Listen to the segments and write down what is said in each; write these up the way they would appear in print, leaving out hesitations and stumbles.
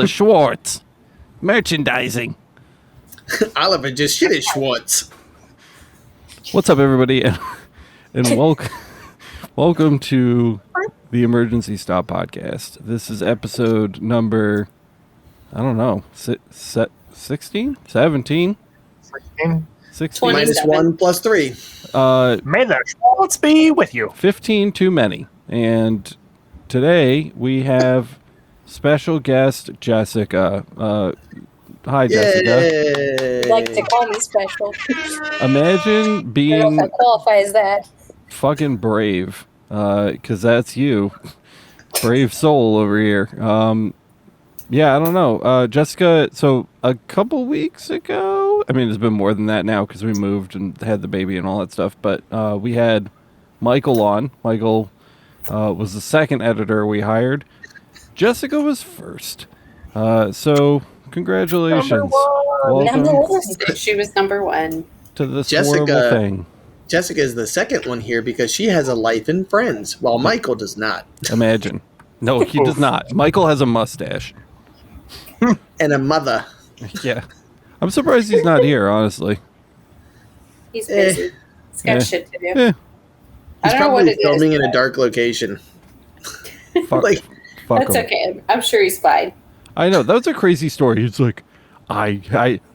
Schwartz. Merchandising. Oliver just shit at Schwartz. What's up, everybody? And welcome to the Emergency Stop Podcast. This is episode number, I don't know, 16? 17? 16? Minus 1 plus 3. May the Schwartz be with you. 15 too many. And today we have special guest Jessica. Hi, Jessica. You like to call me special. Imagine I being don't know if I qualify as that. fucking brave, because that's you. Brave soul over here. Yeah, I don't know. Jessica, so a couple weeks ago, I mean, it's been more than that now because we moved and had the baby and all that stuff, but we had Michael on. Michael was the second editor we hired. Jessica was first. So, congratulations. Welcome Number one. She was number one. to this Jessica- horrible thing. Jessica is the second one here because she has a life and friends, while Michael does not. Imagine. No, he does not. Michael has a mustache. And a mother. Yeah. I'm surprised he's not here, honestly. He's busy. He's got shit to do. Yeah. I He's don't know what probably it is. filming in a but dark location. Fuck, Like, fuck That's him. okay. I'm sure he's fine. I know. That was a crazy story. He's like, I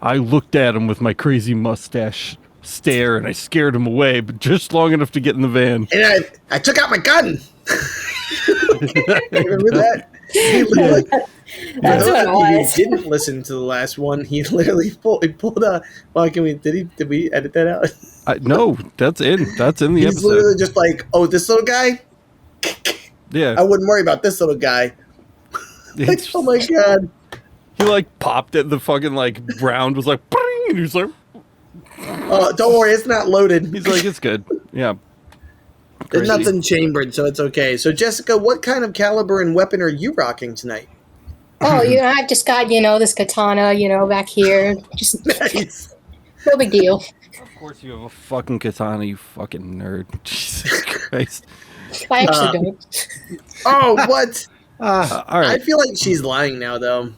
looked at him with my crazy mustache stare and I scared him away, but just long enough to get in the van. and I took out my gun. Remember that? He literally, That's for what it those of you was. who didn't listen to the last one, he literally pulled a. Well, did we edit that out? No, that's in the He's literally episode. just like, oh, this little guy. Yeah. I wouldn't worry about this little guy. Like, It's- oh my god. He like popped it. The fucking like round was like, "Bring," and he's like, Don't worry, it's not loaded. he's like, it's good. Yeah. There's Crazy. nothing chambered, so it's okay. So, Jessica, what kind of caliber and weapon are you rocking tonight? Oh, I've just got, this katana, back here. Just Nice. no big deal. Of course, you have a fucking katana, you fucking nerd. Jesus Christ. I actually don't. Oh, what? All I right. feel like she's lying now, though.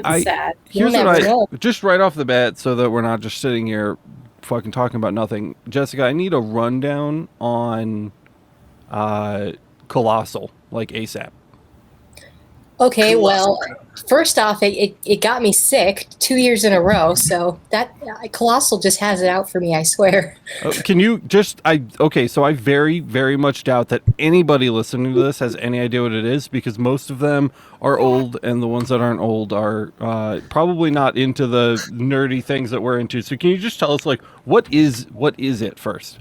That's sad. Here's You'll what never know. just right off the bat, so that we're not just sitting here fucking talking about nothing. Jessica, I need a rundown on Colossal, like ASAP. Okay, well, Colossal. first off, it got me sick 2 years in a row, so that Colossal just has it out for me, I swear. Can you just so I very, very much doubt that anybody listening to this has any idea what it is, because most of them are old, and the ones that aren't old are probably not into the nerdy things that we're into. So can you just tell us, like, what is it first?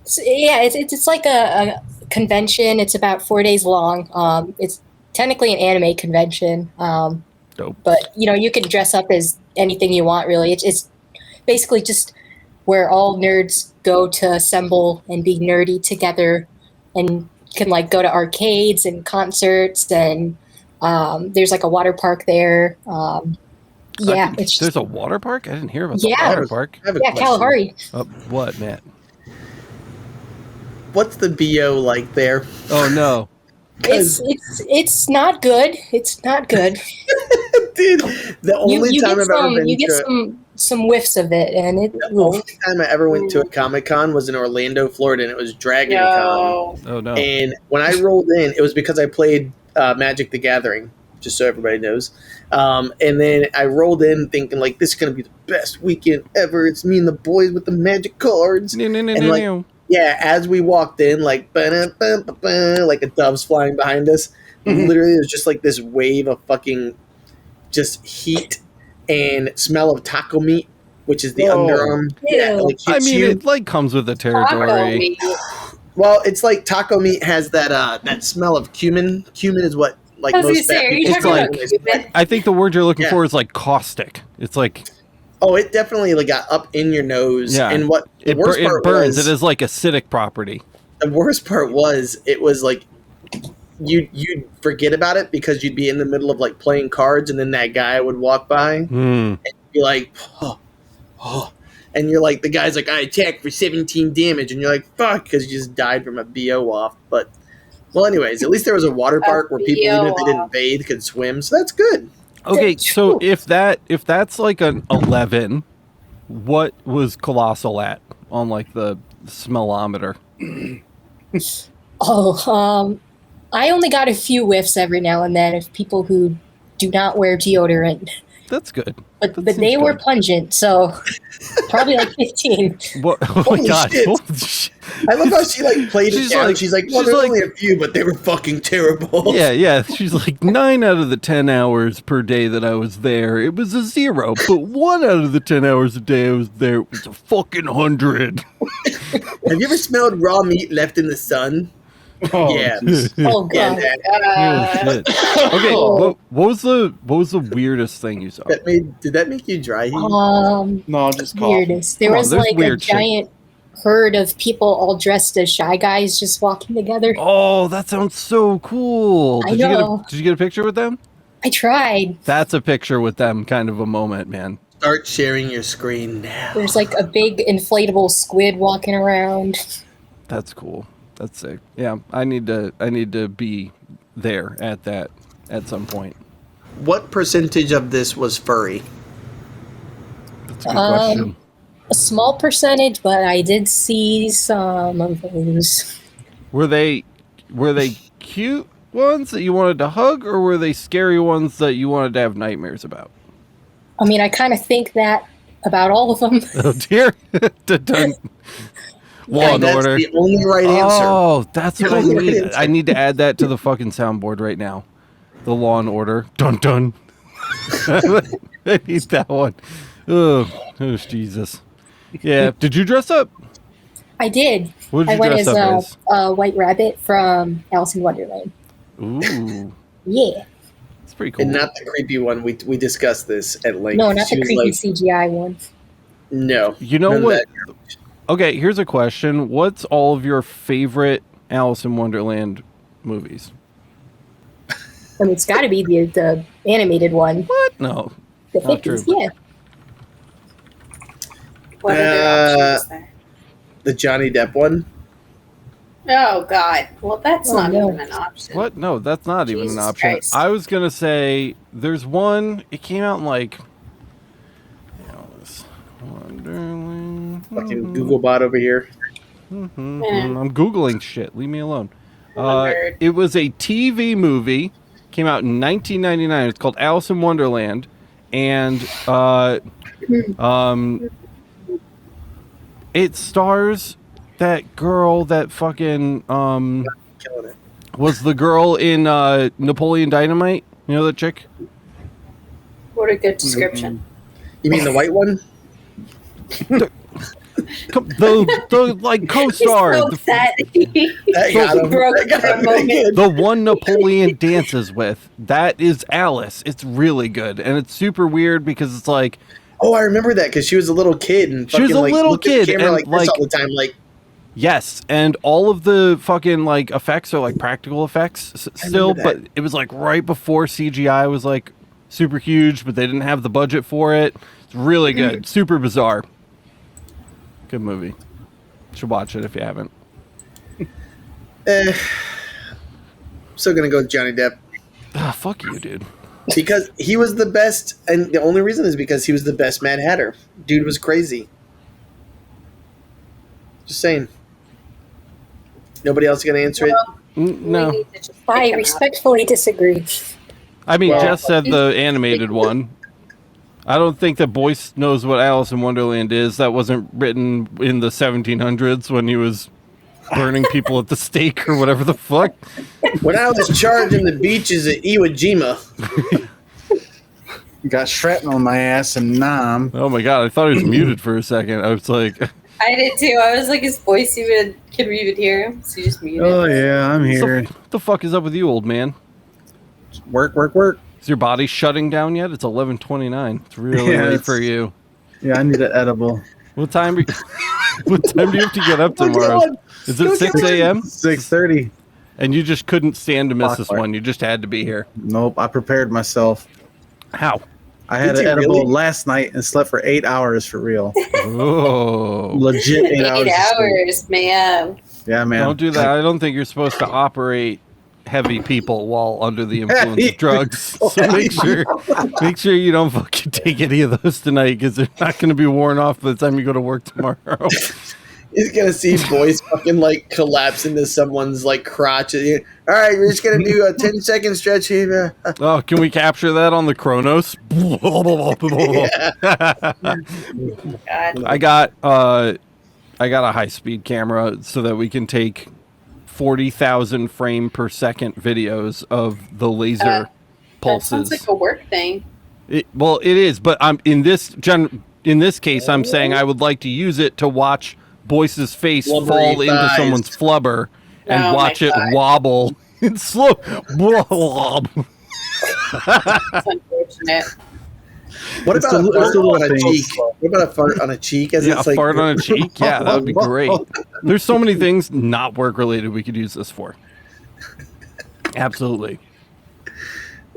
So, yeah, it's like a convention. It's about 4 days long. It's technically an anime convention. Dope. But, you can dress up as anything you want, really. It's basically just where all nerds go to assemble and be nerdy together, and can, like, go to arcades and concerts, and there's, like, a water park there. Yeah, it's just, There's a water park? I didn't hear about the Yeah. water park. I have a yeah, question. Kalahari. What, Matt? What's the BO like there? Oh, no. It's not good. It's not good. Dude, the only you time get I've ever been you get to some whiffs of it, and it. the only time I ever went to a Comic-Con was in Orlando, Florida, and it was Dragon Con. No. Oh, no. And when I rolled in, it was because I played Magic the Gathering, just so everybody knows. And then I rolled in thinking, like, this is going to be the best weekend ever. It's me and the boys with the Magic cards. No. Yeah, as we walked in, like, ba-da-ba-ba-ba, like a dove's flying behind us. Literally, it was just like this wave of fucking just heat and smell of taco meat, which is the underarm. Yeah, like I hits mean, you. it, like, comes with the Taco territory. meat. Well, it's like taco meat has that smell of cumin. Cumin is what, like, I was most gonna say, fat are you people It's talking like- about Cuban? I think the word you're looking Yeah. for is, like, caustic. It's like, Oh, it definitely like got up in your nose. Yeah. And what the it worst part burns. was, It is like acidic property. the worst part was, it was like you'd forget about it because you'd be in the middle of like playing cards, and then that guy would walk by and Mm. be like, oh, and you're like, the guy's like, I attacked for 17 damage, and you're like, fuck, because you just died from a BO off. But well, anyways, at least there was a water park where people, even if they didn't bathe, could swim, so that's good. Okay, so if that's like an 11, what was Colossal at on like the smellometer? I only got a few whiffs every now and then of people who do not wear deodorant. That's good. But they were pungent, so probably like 15. What? Oh Holy my god! shit. Holy shit. I love how she like played it She's down. like- She's like, well, she's there's like- only a few, but they were fucking terrible. Yeah. She's like 9 out of the 10 hours per day that I was there, it was a 0. But 1 out of the 10 hours a day I was there, it was a fucking 100. Have you ever smelled raw meat left in the sun? Oh, Yeah. Oh Yeah, god. that, Oh, shit. Okay, what was the weirdest thing you saw? did that make you dry? No, just cough. Weirdest. There Come on, was there's like a weird shit. giant herd of people all dressed as Shy Guys just walking together. Oh, that sounds so cool. I know. Did you get a picture with them? I tried. That's a picture with them, kind of a moment, man. Start sharing your screen now. There's like a big inflatable squid walking around. That's cool. That's sick. Yeah, I need to be there at that at some point. What percentage of this was furry? That's a good question. A small percentage, but I did see some of those. Were they cute ones that you wanted to hug, or were they scary ones that you wanted to have nightmares about? I mean, I kind of think that about all of them. Oh dear. Dun-dun. Law and That's Order. the only right answer. Oh, that's what I Only right need. answer. I need to add that to the fucking soundboard right now. The Law and Order. Dun dun. I need that one. Oh, Jesus. Yeah. Did you dress up? I did. What did I you went dress as up as? a White Rabbit from Alice in Wonderland. Ooh, Yeah. it's pretty cool. And not the creepy one. We discussed this at length. No, not She the was creepy like, CGI one. no. You know none of what? that. Okay, here's a question. What's all of your favorite Alice in Wonderland movies? I mean, it's got to be the animated one. What? No. The Not 50s, true. yeah. What other options there? The Johnny Depp one. Oh God! Well, that's Oh, not no. even an option. What? No, that's not even an Jesus option. Christ. I was gonna say there's one. It came out in like Alice Wonderland. Fucking Googlebot over here. I'm googling shit. Leave me alone. I'm a nerd. It was a TV movie. Came out in 1999. It's called Alice in Wonderland, and it stars that girl that fucking Killing it. was the girl in Napoleon Dynamite. You know that chick? What a good description. You mean the white one? The like co-star. He's so upset. That got him. Broke That got for a him moment. again. The one Napoleon dances with. That is Alice. It's really good. And it's super weird because it's like, Oh, I remember that because she was a little kid and She was fucking, a like, little looked at the kid camera and, like like- this all the time. Like, yes. And all of the fucking like effects are like practical effects still, remember but it was like right before CGI was like super huge, but they didn't have the budget for it. It's really good. Super bizarre. Good movie. Should watch it if you haven't. still gonna go with Johnny Depp Ah, fuck you, dude. because he was the best, and the only reason is because he was the best Mad Hatter. Dude was crazy. Just saying. Nobody else gonna answer it. No. We need to just pick I him up. respectfully disagree. I mean, Well- Jess said the animated one. I don't think that Boyce knows what Alice in Wonderland is. That wasn't written in the 1700s when he was burning people at the stake or whatever the fuck. When I was charging the beaches at Iwo Jima, Got shrapnel on my ass and Nam. Oh my god, I thought he was muted for a second. I was like, I did too. I was like, his voice even, can we even hear him? So you just muted. Oh yeah, I'm here. what the fuck is up with you, old man? Work, work, work. Is your body shutting down yet? It's 11:29. It's really Yeah, late it's- for you. Yeah, I need an edible. What time? What time do you have to get up Go get tomorrow? one. Is Go it get 6 one. a.m.? 6:30. And you just couldn't stand to miss this Clockwork. one. You just had to be here. Nope, I prepared myself. How? I had Did an you edible really? last night and slept for 8 hours for real. Oh. Legit 8 hours. 8 of sleep. hours, man. Yeah, man. Don't do that. I don't think you're supposed to operate heavy people while under the influence of drugs. So make sure you don't fucking take any of those tonight, because they're not going to be worn off by the time you go to work tomorrow. He's gonna see boys fucking like collapse into someone's like crotch. All right, we're just gonna do a 10-second stretch here. Oh, can we capture that on the Chronos? God. I got a high speed camera so that we can take 40,000 frame per second videos of the laser That pulses. sounds like a work thing. It is, but I'm in this case. I'm saying I would like to use it to watch Boyce's face Flubbery fall into thighs. someone's flubber and Oh, watch my it God. wobble in slow. That's unfortunate. What It's about the- a it's fart the little on a things. cheek? What about a fart on a cheek? As Yeah, it's a like fart on a cheek. Yeah, that would be great. There's so many things not work related we could use this for. Absolutely.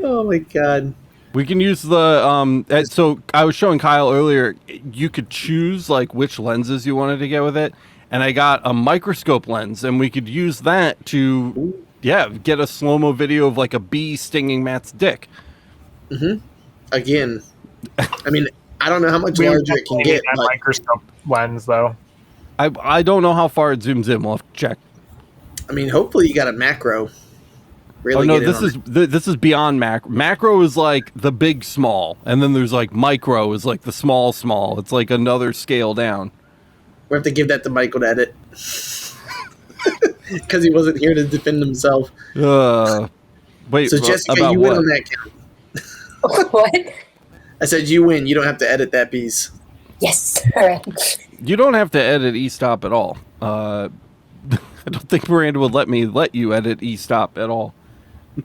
Oh my god. We can use the so I was showing Kyle earlier, you could choose like which lenses you wanted to get with it, and I got a microscope lens, and we could use that to get a slow-mo video of like a bee stinging Matt's dick. Again, I mean, I don't know how much We would larger it can definitely get. need that But microscope lens, though. I don't know how far it zooms in. We'll have to check. I mean, hopefully you got a macro. Really Oh no, get in this on is it. this is beyond macro. Macro is like the big small, and then there's like micro is like the small small. It's like another scale down. We have to give that to Michael to edit because he wasn't here to defend himself. Wait, So Jessica, about you win what? on that count. What? I said you win. You don't have to edit that piece. Yes. All right. You don't have to edit e-stop at all. I don't think Miranda would let you edit e-stop at all. I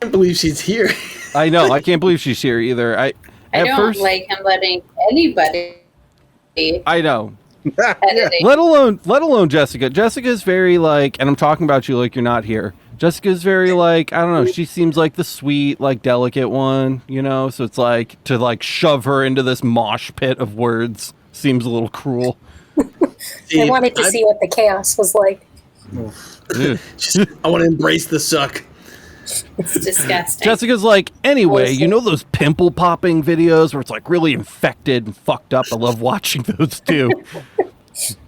can't believe she's here. I know. I can't believe she's here either. I At don't first, like him letting anybody I know. editing. Let alone Jessica. Jessica's very like, and I'm talking about you like you're not here. Jessica's very like, I don't know, she seems like the sweet, like delicate one, you know? So it's like to like shove her into this mosh pit of words seems a little cruel. I wanted to see what the chaos was like. Ew. I want to embrace the suck. It's disgusting. Jessica's like, anyway, you know those pimple popping videos where it's like really infected and fucked up? I love watching those too.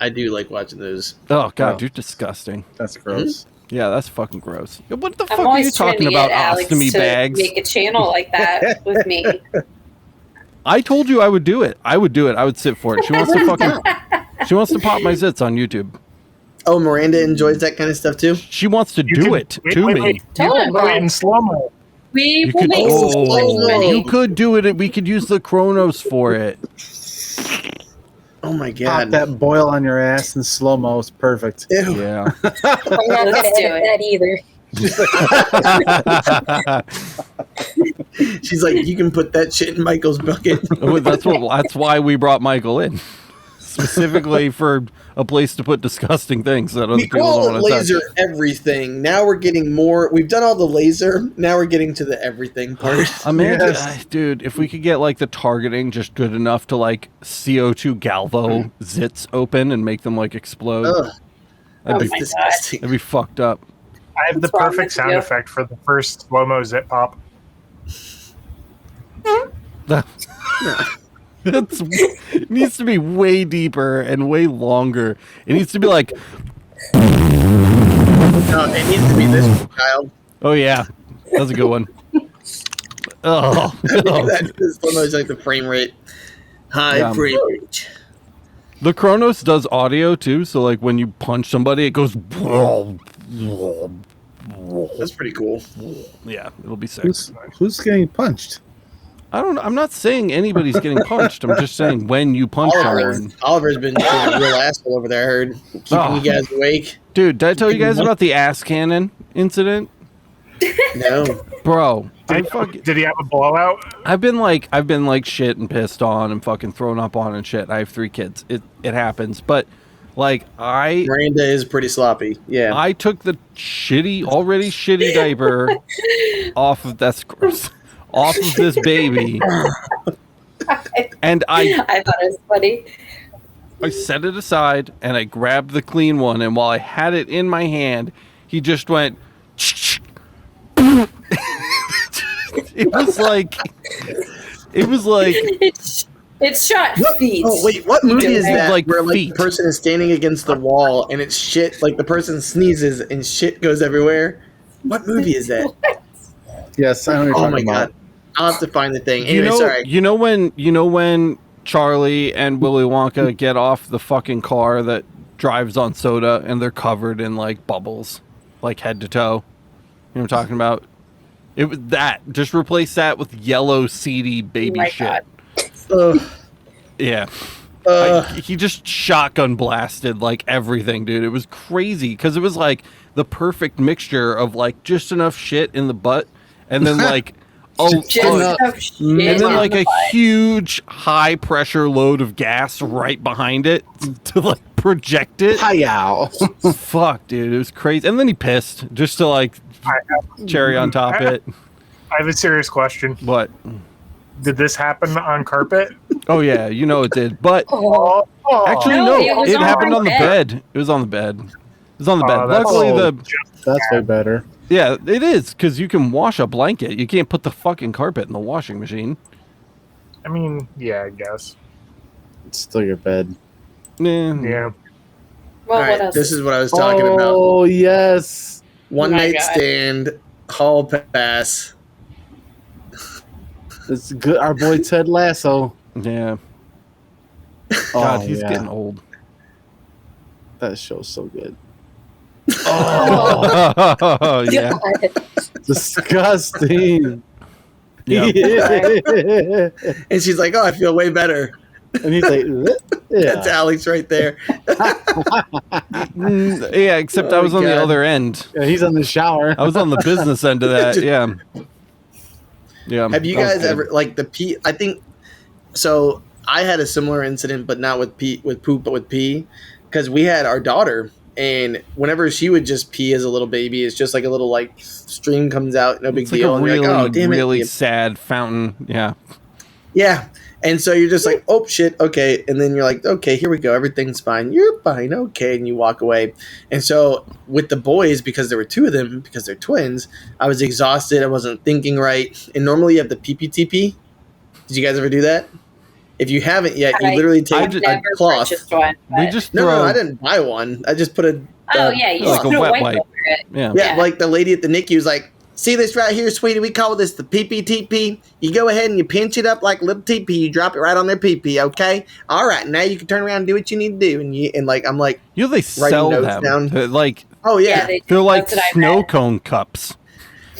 I do like watching those. Oh god, Oh. you're disgusting. That's gross. Yeah, that's fucking gross. What the I'm fuck are you always trying talking to get about, Alex ostomy to bags? make a channel like that with me. I told you I would do it. I would do it. I would sit for it. She wants to fucking. She wants to pop my zits on YouTube. Oh, Miranda enjoys that kind of stuff too. She wants to do it to me. You can do it in slow-mo. We You will could, make oh, some slides ready. you could do it. We could use the Chronos for it. Oh my Pop god. that boil on your ass in slow mo is perfect. Ew. Yeah. I'm not going Let's to do edit it. that either. She's like, you can put that shit in Michael's bucket. Well, that's why we brought Michael in, specifically for a place to put disgusting things that other We people call don't it want to laser touch. everything. Now we're getting more. We've done all the laser. Now we're getting to the everything part. Imagine, Yes. dude, if we could get like the targeting just good enough to like CO2 galvo zits open and make them like explode. Ugh, That'd, Oh be, my disgusting. that'd be fucked up. I have the What's wrong perfect with sound you? effect for the first slow-mo zip pop. It needs to be way deeper and way longer. It needs to be like, No, it needs to be this child. oh yeah, that's a good one. Oh, That's almost like the frame rate. High Yeah. frame rate. the Chronos does audio too, so like when you punch somebody, it goes. That's pretty cool. Yeah, it'll be sick. Who's getting punched? I don't know. I'm not saying anybody's getting punched. I'm just saying when you punch someone. Oliver's been being a real asshole over there. I heard keeping Oh. you guys awake. Dude, did I tell you guys about the ass cannon incident? No, Bro, I fucking, Did he have a blowout? I've been like shit and pissed on and fucking thrown up on and shit. I have 3 kids. It happens. But like Miranda is pretty sloppy. Yeah, I took the already shitty diaper off of that's gross. Off of this baby. And I thought it was funny. set it aside and I grabbed the clean one, and while I had it in my hand, he just went It was like It's shot feet. Oh wait, what movie is that? Like where feet. the person is standing against the wall and it's shit. Like the person sneezes and shit goes everywhere. What movie is that? Yes, I know what you're Oh talking my about. god, I'll have to find the thing. Anyway, sorry. you know when Charlie and Willy Wonka get off the fucking car that drives on soda and they're covered in like bubbles, like head to toe. You know what I'm talking about? It was that. Just replace that with yellow seedy baby my shit. God. Ugh. Yeah. He just shotgun blasted like everything, dude. It was crazy because it was like the perfect mixture of like just enough shit in the butt and then like Just enough shit and then in like the a butt. huge high pressure load of gas right behind it to like project it. Hi-yow. Fuck, dude, it was crazy. And then he pissed just to like cherry on top it. I have a serious question. What? Did this happen on carpet? Oh yeah, you know it did. But Oh, actually, No, no, it was it on happened my on the bed. bed. It was on the bed. It was on the bed. that's- Luckily, Oh. the That's way better. yeah, it is because you can wash a blanket. You can't put the fucking carpet in the washing machine. I mean, yeah, I guess. It's still your bed. Nah. Yeah. well, All right, what else? this is what I was talking about. Oh, yes. One my night God. stand, hall pass. It's good. Our boy Ted Lasso. Yeah. God, Oh, he's yeah. getting old. That show's so good. Oh, yeah. God. Disgusting. Yeah. And she's like, "Oh, I feel way better." And he's like, That's yeah. Alex right there. Yeah, except I Oh, was on the God. other end. Yeah, he's on the shower. I was on the business end of that. Yeah. Yeah. Have you that was guys good. ever like the pee? I think so. I had a similar incident, but not with pee, with poop, but with pee, because we had our daughter, and whenever she would just pee as a little baby, it's just like a little like stream comes out, no big It's like deal. a And really, you're like, oh, damn really it. sad fountain. Yeah. Yeah. And so you're just like, oh shit, okay. And then you're like, okay, here we go. Everything's fine. You're fine. Okay. And you walk away. And so with the boys, because there were two of them, because they're twins, I was exhausted. I wasn't thinking right. And normally you have the PPTP. Did you guys ever do that? If you haven't yet, you literally take I've a never cloth. purchased one. We but- just No, throw. I didn't buy one. I just put a. Oh yeah, you like just a put a wet wipe wipe. over it. Yeah. Yeah, Yeah. like the lady at the NICU was like, see this right here, sweetie? We call this the PPTP. You go ahead and you pinch it up like a little TP. You drop it right on their PP, okay? All right, now you can turn around and do what you need to do. And like, I'm like, You know, they sell notes them. down. They're like, oh yeah. they're like that's what I snow read. cone cups.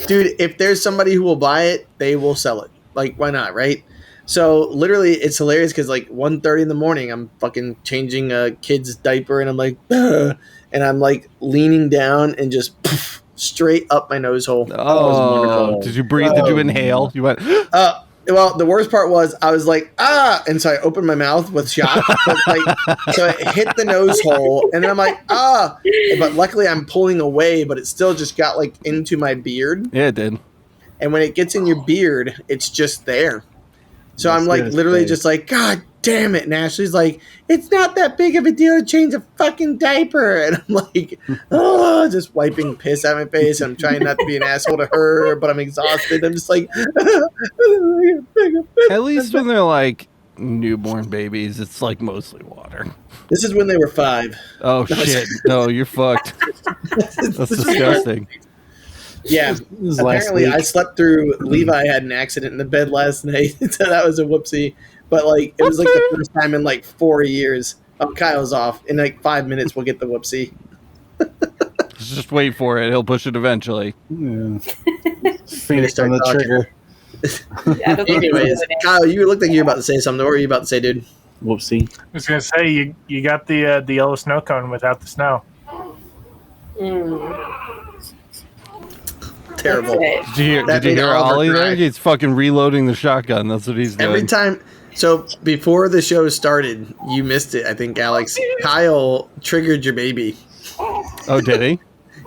Dude, if there's somebody who will buy it, they will sell it. Like, why not, right? So literally, it's hilarious because like 1:30 in the morning, I'm fucking changing a kid's diaper, and I'm like, "Ugh," and I'm like leaning down and just poof, straight up my nose hole. Oh, wonderful. did you breathe? Did you inhale? You went. Well, the worst part was I was like, ah, and so I opened my mouth with shock. But like, so it hit the nose hole, and then I'm like, ah. But luckily, I'm pulling away, but it still just got like into my beard. Yeah, it did. And when it gets in your beard, it's just there. So Yes, I'm like yes, literally babe. just like, God damn it. And Ashley's like, it's not that big of a deal to change a fucking diaper. And I'm like, oh, just wiping piss out my face. I'm trying not to be an asshole to her, but I'm exhausted. I'm just like, At least when they're like newborn babies, it's like mostly water. this is when they were 5. Oh shit! No, you're fucked. That's disgusting. Yeah. This is last Apparently, week. I slept through. Levi had an accident in the bed last night, so that was a whoopsie. But like, it was like the first time in like 4 years. Oh, Kyle's off. In like 5 minutes, we'll get the whoopsie. Just wait for it. He'll push it eventually. Yeah. Phoenix on the talking. trigger. I don't think Anyways, it Kyle, you looked like you were about to say something. What were you about to say, dude? Whoopsie. I was gonna say you got the yellow snow cone without the snow. Terrible. That's it. Did you hear? That Did you made hear Oliver Ollie there? cry. He's fucking reloading the shotgun. That's what he's doing. Every time. So before the show started, you missed it, I think, Alex. Kyle triggered your baby. Oh, did he?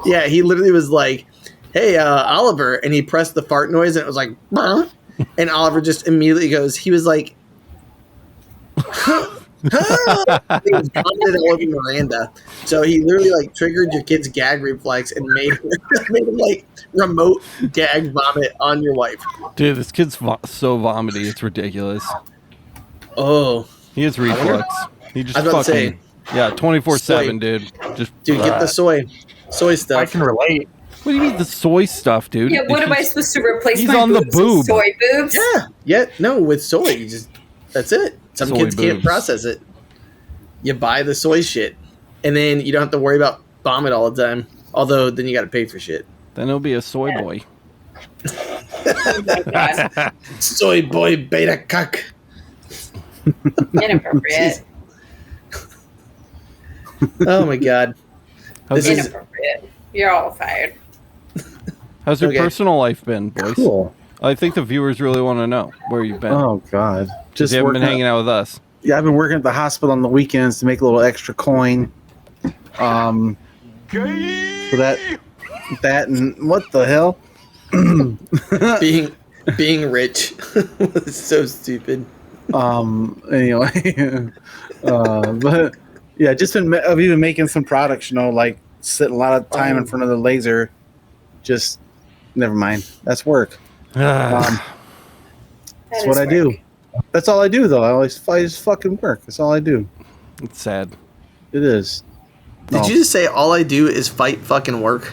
Yeah, he literally was like, hey, Oliver. And he pressed the fart noise, and it was like, "Brr." And Oliver just immediately goes, he was like, He was vomited all over Miranda. So he literally like triggered your kid's gag reflex and made him like remote gag vomit on your wife. Dude, this kid's so vomity, it's ridiculous. Oh, He has reflux. He just I was about to fucking yeah, 24/7, dude. Just dude, get the soy I stuff. can relate. What do you mean the soy stuff, dude? Yeah, what am I He's- supposed to replace he's my on the boobs with boob. soy boobs? Yeah, no, with soy, you just that's it. Some Soy kids can't boobs. process it. You buy the soy shit, and then you don't have to worry about vomit all the time. Although then you got to pay for shit. Then he'll be a soy boy. Oh my God. Soy boy beta cuck. Inappropriate. Oh my god. How's, This your, is- Inappropriate. You're all fired. how's your Okay. personal life been, boys? Cool. I think the viewers really want to know where you've been. Oh God. Just you haven't been hanging out with us. Yeah, I've been working at the hospital on the weekends to make a little extra coin. For that and what the hell? being rich was so stupid. Anyway, but yeah, just I've even making some products. Like sitting a lot of time in front of the laser. Just never mind. That's work. That's That what is I do. work. That's all I do, though. I just fucking work. That's all I do. It's sad. It is. Did you just say all I do is fight fucking work?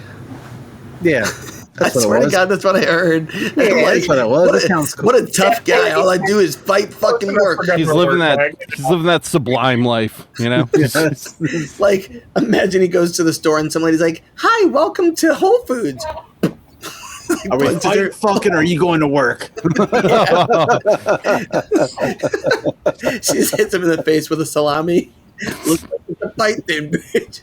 Yeah. I That's what it swear to was. God, that's what I heard. Yeah, that's what it was. That sounds cool. What a tough guy. All I do is fight fucking work. He's living that sublime life, you know? Yes. Like, imagine he goes to the store and some lady's like, "Hi, welcome to Whole Foods." Are we fighting fucking or are you going to work? She just hits him in the face with a salami. Looks like it's a fight then, bitch.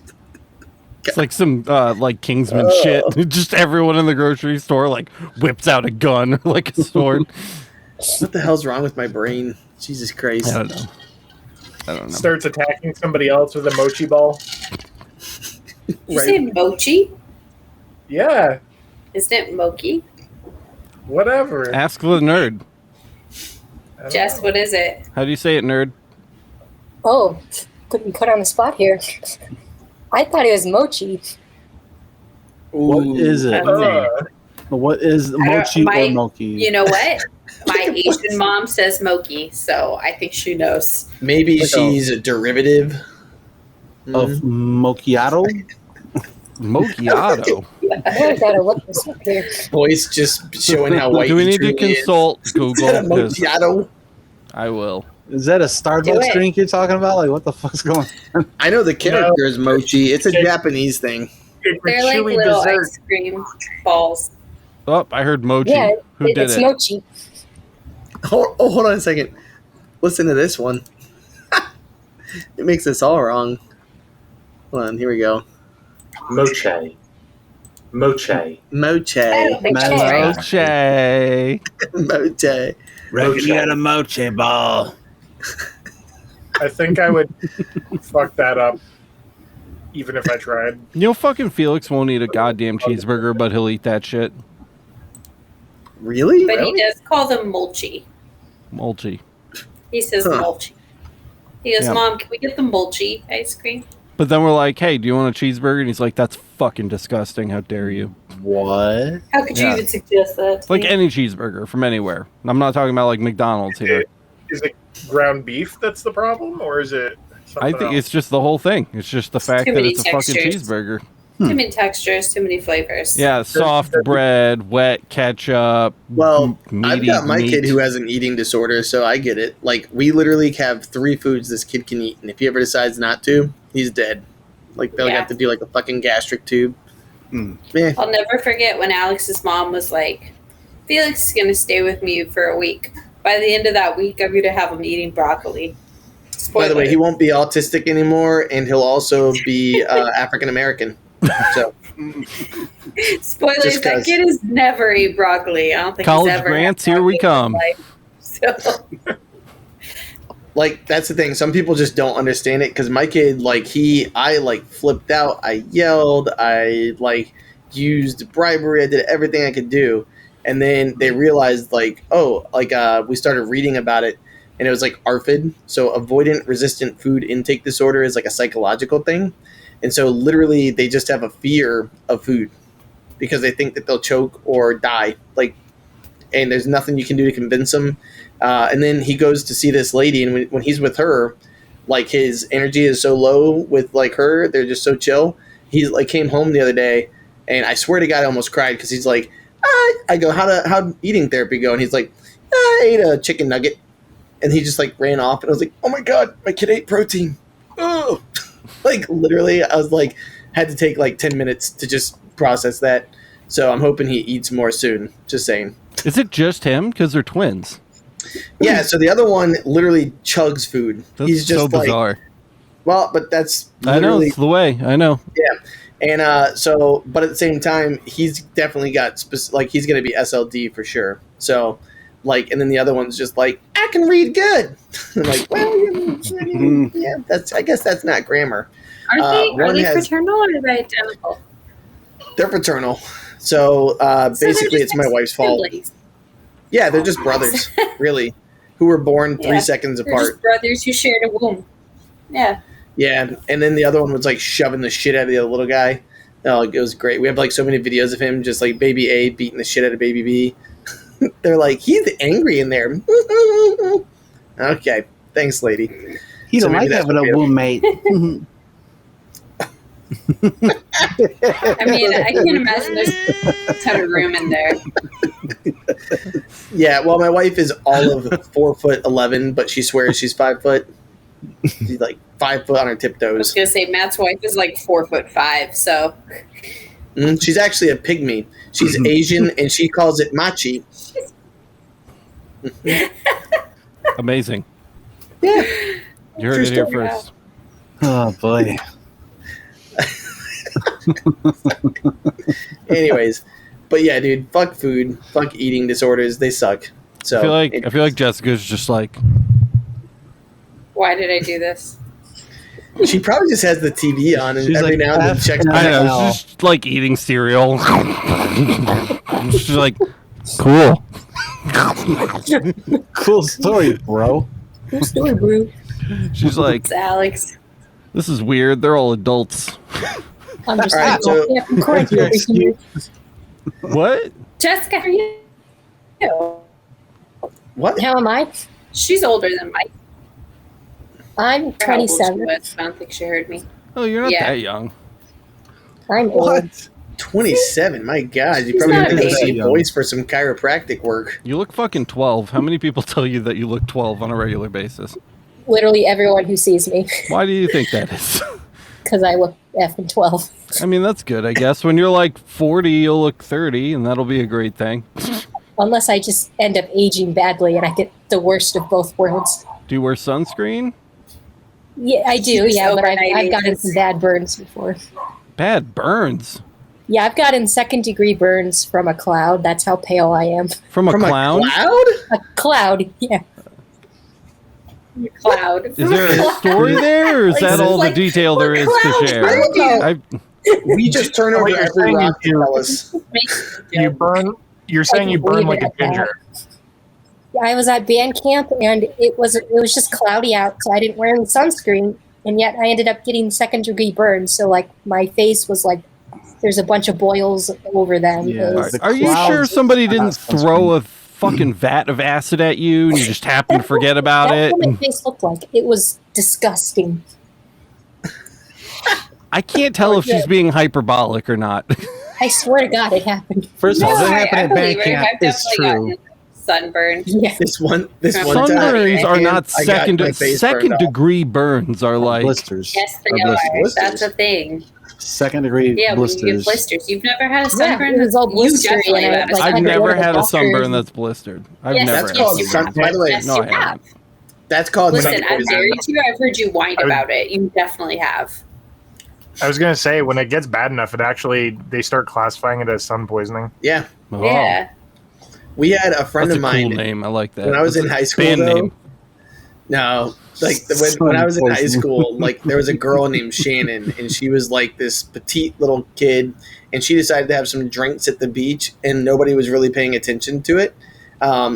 It's like some like Kingsman shit. Just everyone in the grocery store like whips out a gun or like a sword. What the hell's wrong with my brain? Jesus Christ. I don't know. Starts attacking somebody else with a mochi ball. Did you say mochi? Yeah, Isn't it mochi? whatever. Ask the nerd. I don't Jess, know. what is it? How do you say it, nerd? Oh, couldn't put on the spot here. I thought it was mochi. What is it? Uh, What is mochi or my- mochi? You know what? My Asian mom says mochi, so I think she knows. Maybe So- she's a derivative Of mochiato? Mochiato. I gotta look this up here. voice just showing how white Do we he need to truly is. consult Is that Google? a 'Cause macchiato? I will. Is that a Do Starbucks it. drink you're talking about? Like, what the fuck's going on? I know the character is mochi. It's a Okay. Japanese thing. it's a They're like chewy little dessert. ice cream balls. Oh, I heard mochi. Yeah, Who did it's it? mochi. Hold on a second. Listen to this one. It makes us all wrong. Hold on, here we go. Moche. Moche. Moche. I don't think that's right. Mochi. Moche. Reckon you had a mochi ball. I think I would fuck that up, even if I tried. You know, fucking Felix won't eat a goddamn cheeseburger, but he'll eat that shit. Really? But he does call them mulchi. Mochi. He says Huh. mulchi. He goes, Yeah. Mom, can we get the mulchi ice cream? But then we're like, hey, do you want a cheeseburger? And he's like, that's fucking disgusting. How dare you? What? How could you Yeah. even suggest that? to Like me? any cheeseburger from anywhere. I'm not talking about like McDonald's here. Is it ground beef that's the problem, or is it I something think else? it's just the whole thing. It's just the fact too that many it's a fucking textures. cheeseburger. Too many textures, too many flavors. Yeah, soft bread, wet ketchup. Well, meaty I've got my meat. kid who has an eating disorder, so I get it. Like, we literally have 3 foods this kid can eat, and if he ever decides not to, he's dead. Like, they'll Yeah. have to do, like, a fucking gastric tube. Mm. Yeah. I'll never forget when Alex's mom was like, Felix is going to stay with me for a week. By the end of that week, I'm going to have him eating broccoli. By the way, Spoiler. he won't be autistic anymore, and he'll also be African American. So, Spoilers, just that 'cause. kid has never ate broccoli. I don't think College he's ever grants, had here we broccoli in come. his life. So, like, that's the thing. Some people just don't understand it, because my kid, like, I, like, flipped out. I yelled. I, like, used bribery. I did everything I could do. And then they realized, like, oh, like, we started reading about it. and it was like ARFID. So avoidant resistant food intake disorder is like a psychological thing. And so literally they just have a fear of food because they think that they'll choke or die. Like, and there's nothing you can do to convince them. And then he goes to see this lady, and when he's with her, like his energy is so low with like her, they're just so chill. He like came home the other day, and I swear to God, I almost cried because he's like, I go, how'd eating therapy go? And he's like, I ate a chicken nugget, and he just like ran off, and I was like, oh my God, my kid ate protein. Oh, like literally, I was like, had to take like 10 minutes to just process that. So I'm hoping he eats more soon. Just saying. Is it just him? Because they're twins. Yeah, so the other one literally chugs food. That's He's just so like, bizarre. well, but that's I know, literally, it's the way. I know. yeah. And but at the same time, he's definitely got like he's going to be SLD for sure. So, like, and then the other one's just like, I can read good. I'm like, well, yeah, I guess that's not grammar. Are one they has- fraternal or are they identical? They're fraternal. So So they're basically, just it's my wife's fault. siblings. Yeah, they're just brothers, really, who were born 3 Yeah, seconds They're apart. just brothers who shared a womb. Yeah. Yeah, and then the other one was like shoving the shit out of the other little guy. Oh, it was great. We have like so many videos of him just like baby A beating the shit out of baby B. They're like, he's angry in there. Okay, thanks, lady. He So don't maybe like that's having what a roommate. I mean, I can imagine there's a ton of room in there. Yeah, well, my wife is all of 4'11", but she swears she's 5 foot. She's like 5 foot on her I was tiptoes. gonna say Matt's wife is like 4'5", so She's actually a pygmy. She's Asian, and she calls it machi. Amazing. Yeah. You heard True it here story. first. Oh boy. Anyways, but yeah, dude, fuck food, fuck eating disorders. They suck. So I feel like Jessica's just like, why did I do this? she probably just has the TV on, and She's every like, now and then checks. I know, Hell. she's just like eating cereal. She's like, cool. Cool story, bro. Cool story, bro. She's like, It's Alex. this is weird. They're all adults. I'm just All right, so- yeah, I'm correct over here. What? Jessica, how are you? What? How am I? She's older than Mike. I'm How old she 27. was. I don't think she heard me. Oh, you're not Yeah. that young. I'm old. 27. My God, you She's probably not have to a see baby. voice for some chiropractic work. You look fucking 12. How many people tell you that you look 12 on a regular basis? Literally everyone who sees me, Why do you think that is? because I look effing 12. I mean, that's good, I guess. When you're like 40, you'll look 30, and that'll be a great thing. Unless I just end up aging badly and I get the worst of both worlds. Do you wear sunscreen? Yeah, I do. Just Yeah, but I've overnight gotten ages. some bad burns before. Bad burns. Yeah, I've gotten second-degree burns from a cloud. That's how pale I am. From a From clown? a cloud? A cloud, yeah. Cloud. Is there a story there, or is Like, that all the like, detail there is to cloud share? I don't know. I, We just turn over What you're every saying rock is to tell us. You burn. You're saying you burn like a ginger. I was at band camp and it was just cloudy out, so I didn't wear any sunscreen, and yet I ended up getting second-degree burns. So like my face was like there's a bunch of boils over them. Yeah. It was- The are you clouds sure somebody are didn't not sunscreen. throw a fucking vat of acid at you and you just happened to forget about That's it? what my face looked like. It was disgusting. I can't tell if she's being hyperbolic or not. I swear to God, it happened. First of all, that happened I at believe band it. camp I've is definitely true. gotten sunburn. Yeah. This one time. Sunburns are not I got second my face burned off. degree burns are like Blisters. Yes, they Or are. blisters. That's a thing. Second degree Yeah, when you get blisters. blisters. You've never had a Yeah, sunburn? it was all You blistery definitely and I, had a like, I've had to go never to the had a doctor. sunburn that's blistered. I've Yes, never That's had called you sun. have. By the way, Yes, No, you I have. haven't. that's called Listen, sun I poisoning. dare you. I've heard you whine I would- about it. You definitely have. I was gonna say when it gets bad enough, they start classifying it as sun poisoning. Yeah, Oh, Yeah. we had a friend that's of a cool mine name. I like that. when I was That's in a high school. band Though, name. no, like when I was in high school, like there was a girl named Shannon, and she was like this petite little kid, and she decided to have some drinks at the beach, and nobody was really paying attention to it.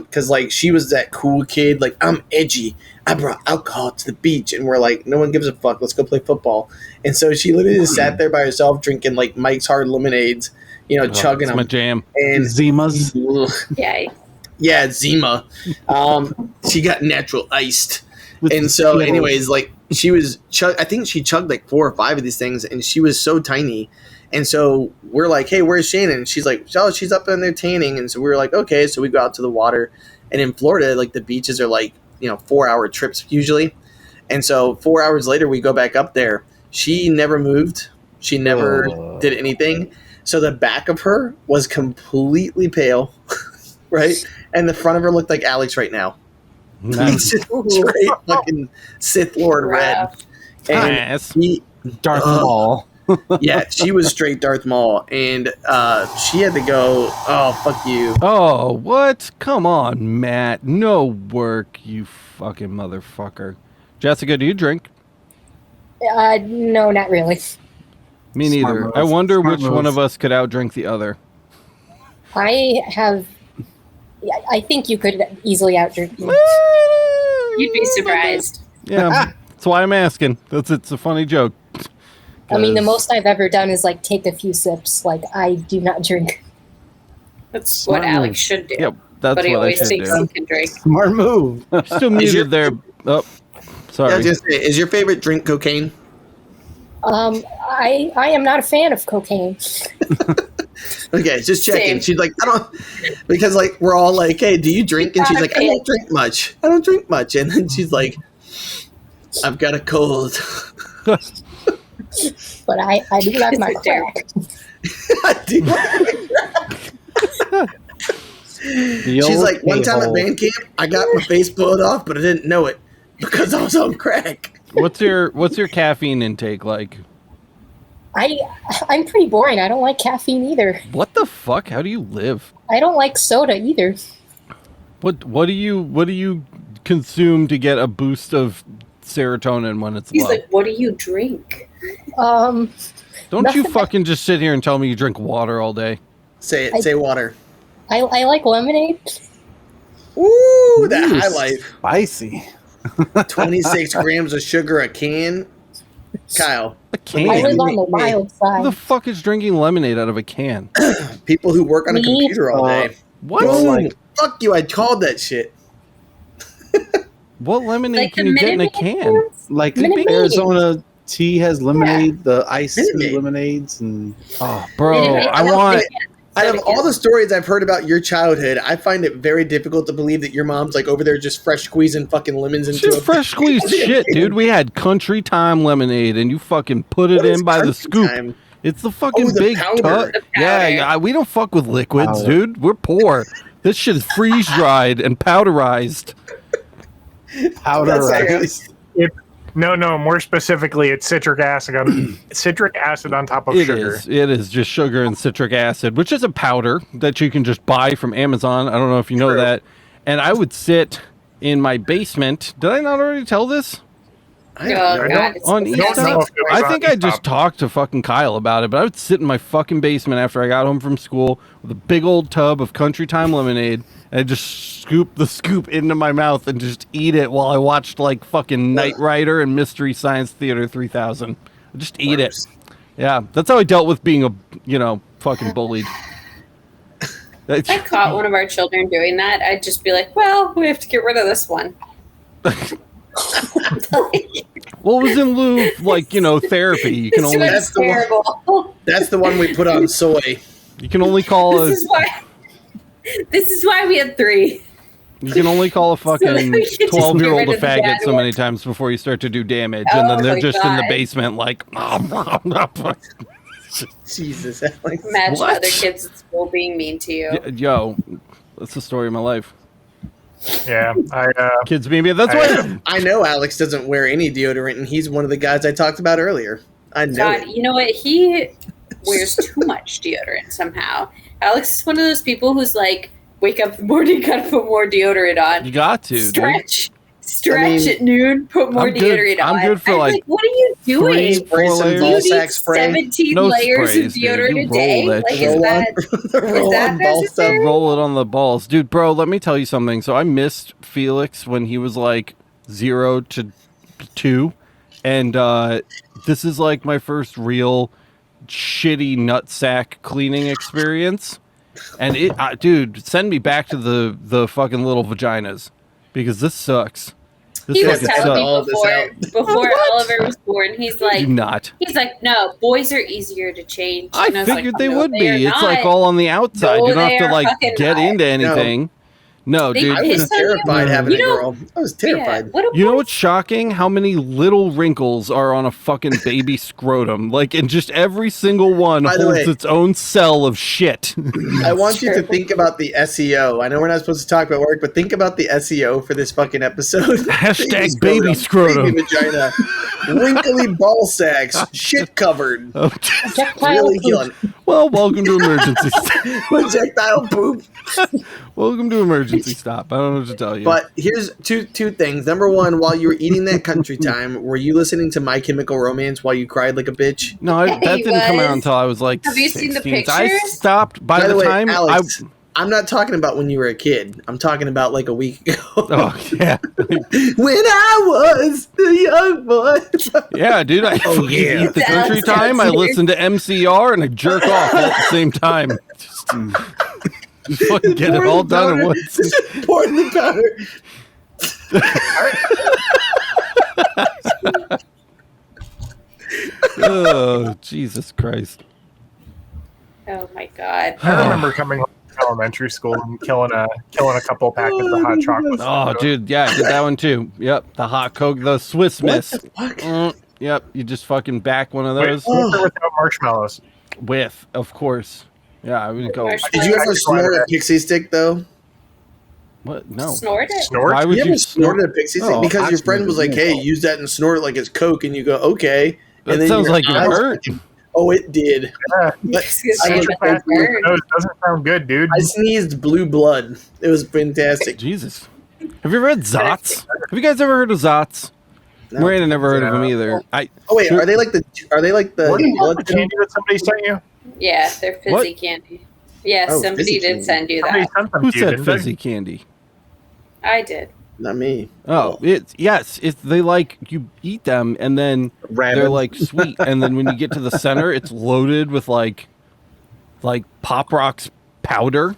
because like she was that cool kid, like I'm edgy. I brought alcohol to the beach, and we're like, no one gives a fuck. Let's go play football. And so she literally just sat there by herself drinking like Mike's Hard Lemonades, chugging That's them. my jam. And Zimas. Yay. yeah, Zima. She got natural iced. And so, anyways, like she was, I think she chugged like 4 or 5 of these things, and she was so tiny. And so we're like, hey, where's Shannon? And she's like, oh, she's up in there tanning. And so we were like, okay. So we go out to the water. And in Florida, like the beaches are like, 4-hour trips usually. And so 4 hours later, we go back up there. She never moved. She never did anything. So the back of her was completely pale, right? And the front of her looked like Alex right now. Nice. Just straight fucking Sith Lord red. And Nice. Darth Maul. yeah, she was straight Darth Maul, and she had to go. Oh, fuck you! Oh, what? Come on, Matt. No work, you fucking motherfucker. Jessica, do you drink? No, not really. Me Smart neither. move. I wonder Smart which move. one of us could outdrink the other. I think you could easily outdrink me. You'd be surprised. Yeah, that's why I'm asking. It's a funny joke. I mean, the 'Cause- most I've ever done is like take a few sips. Like I do not drink. That's Smart what Alex move. should do. Yep, that's But he what I always should thinks do. he can drink. Smart move. Still muted there. Oh, Yeah, I sorry. was gonna say, is your favorite drink cocaine? I am not a fan of cocaine. Okay, just checking. Same. She's like, I don't, because like we're all like, hey, do you drink? And she's Not a like, I don't drink much. I don't drink much. And then she's like, I've got a cold. But I do like my crack. Dude. She's like, one time at band camp, I got my face blowed off, but I didn't know it because I was on crack. What's your caffeine intake like? I'm pretty boring. I don't like caffeine either. What the fuck? How do you live? I don't like soda either. What do you consume to get a boost of serotonin when it's He's low? like, what do you drink? Don't you nothing. fucking just sit here and tell me you drink water all day? Say it. Say water. I like lemonade. Ooh, that Ooh, high life. Spicy. 26 grams of sugar a can. Kyle, A I can? live on the wild Who side. the fuck is drinking lemonade out of a can? people who work on a Me? computer all day. What? Well, Boom. like- Fuck you, I called that shit. What lemonade Like can the you get in a Minute Maid can? ones? Like Minute Maid. Arizona tea has lemonade, the iced Minute tea Maid. lemonades, and Oh, bro, Minute Maid. I want. Out of all the stories I've heard about your childhood, I find it very difficult to believe that your mom's like over there just fresh squeezing fucking lemons into Just a fresh squeezed shit, dude. We had Country Time lemonade, and you fucking put it What is in by the Country scoop. Time? It's the fucking the big powder. tub. The Yeah, powder. yeah, we don't fuck with liquids, Powder. dude. We're poor. This shit is freeze dried and powderized. powderized. No, more specifically, it's citric acid on top of It sugar. is. It is just sugar and citric acid, which is a powder that you can just buy from Amazon. I don't know if you know True. that. And I would sit in my basement. Did I not already tell this? Oh, God. It's On disgusting. East know Top? if it was I on think East I just Top. talked to fucking Kyle about it, but I would sit in my fucking basement after I got home from school with a big old tub of Country Time lemonade, and I'd just scoop the scoop into my mouth and just eat it while I watched like fucking Knight Rider and Mystery Science Theater 3000. I'd just eat it. Yeah, that's how I dealt with being fucking bullied. If I caught one of our children doing that, I'd just be like, well, we have to get rid of this one. Well, it was in lieu of therapy. You can This only one's That's the one. terrible. That's the one we put on soy. call This is why we had 3. you can only call a fucking that we could just 12-year-old get a rid of the faggot bad so many one. times before you start to do damage, and then Oh they're my just in the God. basement like. Jesus, Alex. Imagine What? other kids at school being mean to you. Yo, that's the story of my life. Yeah, Kids being that's why. I know Alex doesn't wear any deodorant, and he's one of the guys I talked about earlier. I know God, it. you know what? He wears too much deodorant somehow. Alex is one of those people who's like, wake up in the morning, gotta put more deodorant on. You got to, dude. Stretch, stretch at noon, put more I'm good- deodorant I'm on. good for, like, what are you doing? 3, Spray 4 some layers. ball You need sack spray. 17 No layers sprays, of dude. deodorant You a day? roll that Like, shit. is Roll on, that roll that on ball stuff. necessary? Roll it on the balls, dude. Bro, let me tell you something. So I missed Felix when he was like 0 to 2, and this is like my first real shitty nutsack cleaning experience. And it, dude, send me back to the fucking little vaginas because this sucks. This He was fucking telling all me this before Oliver was born. He's Do like, not. no, boys are easier to change. I And was figured like, they no, would they are be. It's not. like all on the outside. No, You don't have they to are like fucking get not. into anything. No, They dude. I was piss on you? terrified having You a don't- girl. I was terrified. Yeah, what a You know boy- what's shocking? How many little wrinkles are on a fucking baby scrotum? Like, and just every single one By the holds way- its own cell of shit. I want you to true. think about the SEO. I know we're not supposed to talk about work, but think about the SEO for this fucking episode. Hashtag baby scrotum. Baby vagina. Wrinkly ball sacks. Shit covered. Oh, Projectile Really poop. killing. well, welcome to emergency. Projectile poop. Welcome to emergency stop. I don't know what to tell you. But here's two things. Number one, while you were eating that country time, were you listening to My Chemical Romance while you cried like a bitch? no, that He didn't come out was. until I was like Have you 16. seen the I pictures? stopped by the way, time Alex, I'm not talking about when you were a kid. I'm talking about like a week ago. Oh yeah, When I was a young boy. yeah, dude. I Oh, yeah. eat the country Sounds time. I weird. listen to MCR and I jerk off all at the same time. Just fucking get it all done at once. Just pour in the powder. Oh Jesus Christ! Oh my god. I remember coming home from elementary school and killing a couple packets of hot chocolate. Oh, dude, yeah, I did that one too. Yep, the hot Coke, the Swiss Miss. Yep, you just fucking back one of those With or without marshmallows. with, of course. Yeah, I would go. Marshmallows. Did you ever snort a pixie stick though? What? No. Snort it? Snort? Why would You you ever snorted a pixie stick? Oh, Because your I friend was like, snorted hey, it. use that and snort it like it's Coke. And you go, okay. That And then sounds your like it eyes- hurt. Oh, it did. Yeah. But Excuse I me, was but Pass they burn. those doesn't sound good, dude. I sneezed blue blood. It was fantastic. Jesus. Have you ever had Zots? Have you guys ever heard of Zots? No. Miranda never heard of them either. Oh wait, are they like the What is blood the candy that somebody sent you? Yeah, they're fizzy What? candy. Yeah, Oh, somebody fizzy did candy. send you Somebody that. sent them Who to you, said didn't they? fizzy candy? I did. Not me. Oh, it's yes. It's they like you eat them and then Rabbit. they're like sweet, and then when you get to the center, it's loaded with like Pop Rocks powder,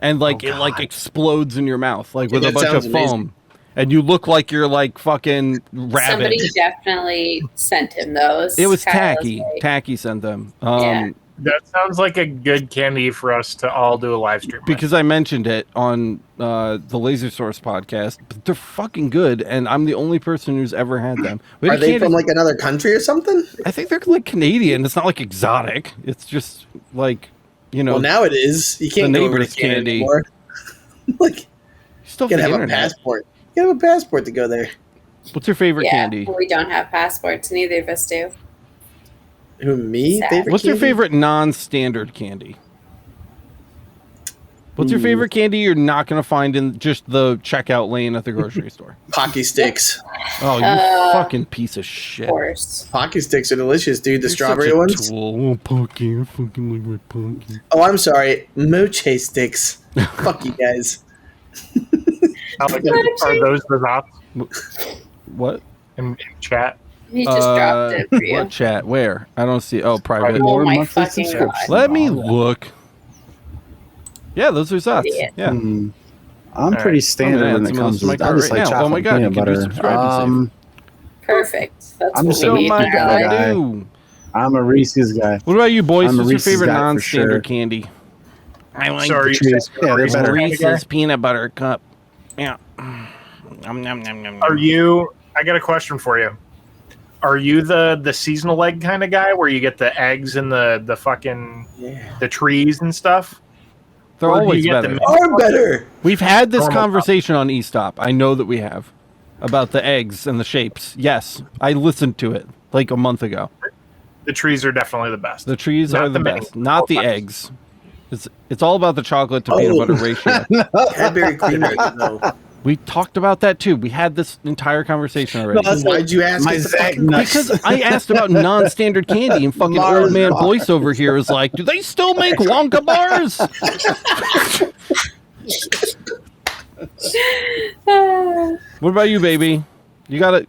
and like Oh, it like God. explodes in your mouth like with Yeah, a that bunch of sounds foam, amazing. and you look like you're like fucking rabbit. Somebody definitely sent him those. It was Kyle Tacky. like, Tacky sent them. Yeah. That sounds like a good candy for us to all do a live stream. with. Because I mentioned it on the Laser Source podcast, but they're fucking good, and I'm the only person who's ever had them. We Are had they candy- from like another country or something? I think they're like Canadian. It's not like exotic. It's just like, you know, Well, now it is. You can't the go over to neighbor's Canada candy. anymore. Like, you still you have gotta the have a internet. passport. You gotta have a passport to go there. What's your favorite Yeah, candy? we don't have passports. Neither of us do. Who, me? Sad. Favorite What's your candy? favorite non-standard candy? What's your Ooh. favorite candy you're not going to find in just the checkout lane at the grocery store? Pocky sticks. Oh, you fucking piece of shit. Of course. Pocky sticks are delicious, dude. The You're strawberry such a ones. Tool. Oh, Pocky. I fucking like my Pocky. Oh, I'm sorry. Moche sticks. Fuck you guys. Alex, are those the Zots What? in chat? He just dropped it for you. What chat? Where? I don't see. Oh, private. Oh More my monthly fucking subscription. God. Let me look. Yeah, those are Zots. Idiot. Yeah. I'm Alright. pretty standard I'm gonna when add it some comes of to this to my I just cart like right now. Oh my chocolate God, peanut you can do butter. subscribe and Perfect. That's I'm what just we Oh need my now. God. God, I guy. do. I'm a Reese's guy. What about you, boys? I'm a What's your Reese's favorite guy for non-standard sure. candy? I like So are you trees. Yeah, they're better. Reese's peanut butter cup. Yeah. Nom, nom, nom, nom, Are nom. you? I got a question for you. Are you the seasonal egg kind of guy where you get the eggs and the fucking Yeah. the trees and stuff? They're Or do you always get better. the- Are better. We've had this Normal conversation on eStop. I know that we have about the eggs and the shapes. Yes, I listened to it like a month ago. The trees are definitely the best. The trees Not are the the mini. best, not the Both sides. eggs. It's all about the chocolate to peanut Oh. butter ratio. Cadbury cream eggs, though. We talked about that too. We had this entire conversation already. No, Why'd you ask my us the Zach fucking nuts. Because I asked about non-standard candy, and fucking Mars old man bar. voice over here is like, "Do they still make Wonka bars?" What about you, baby? You got a I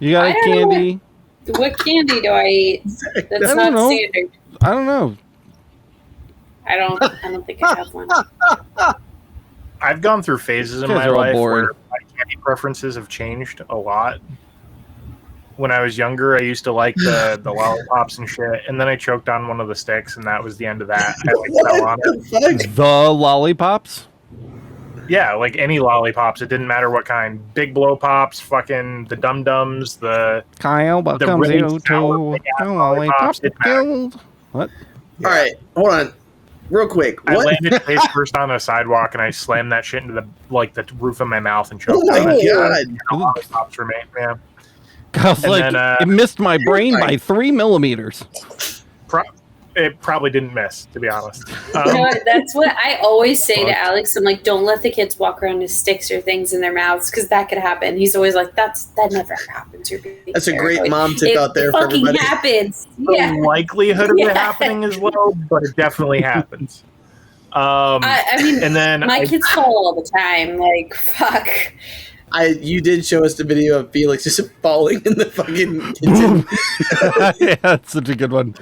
don't know candy? What candy do I eat? That's I don't not know. standard. I don't know. I don't think I have one. I've gone through phases in You guys my are all life boring. where my candy preferences have changed a lot. When I was younger, I used to like the lollipops and shit, and then I choked on one of the sticks, and that was the end of that. I fell on it. The lollipops. Yeah, like any lollipops. It didn't matter what kind. Big blow pops, fucking the dum dums, the Kyle, welcome really you sour to big-ass the lollipops, lollipop it matters. guild. What? All right, hold on, real quick. I What? landed face first on a sidewalk, and I slammed that shit into the roof of my mouth and choked Oh my on it. god! Lollipops for me, yeah. Kyle's And like, then, it missed my brain by 3 millimeters. It probably didn't miss, to be honest. You know what? That's what I always say to Fuck. Alex. I'm like, don't let the kids walk around with sticks or things in their mouths because that could happen. He's always like, that never happens. You're being That's a great paranoid." mom tip It out there for fucking everybody. happens. The Yeah. likelihood of Yeah. it happening is low, but it definitely happens. I mean, And then my kids fall all the time. Like, fuck. You did show us the video of Felix just falling in the fucking kitchen. Yeah, that's such a good one.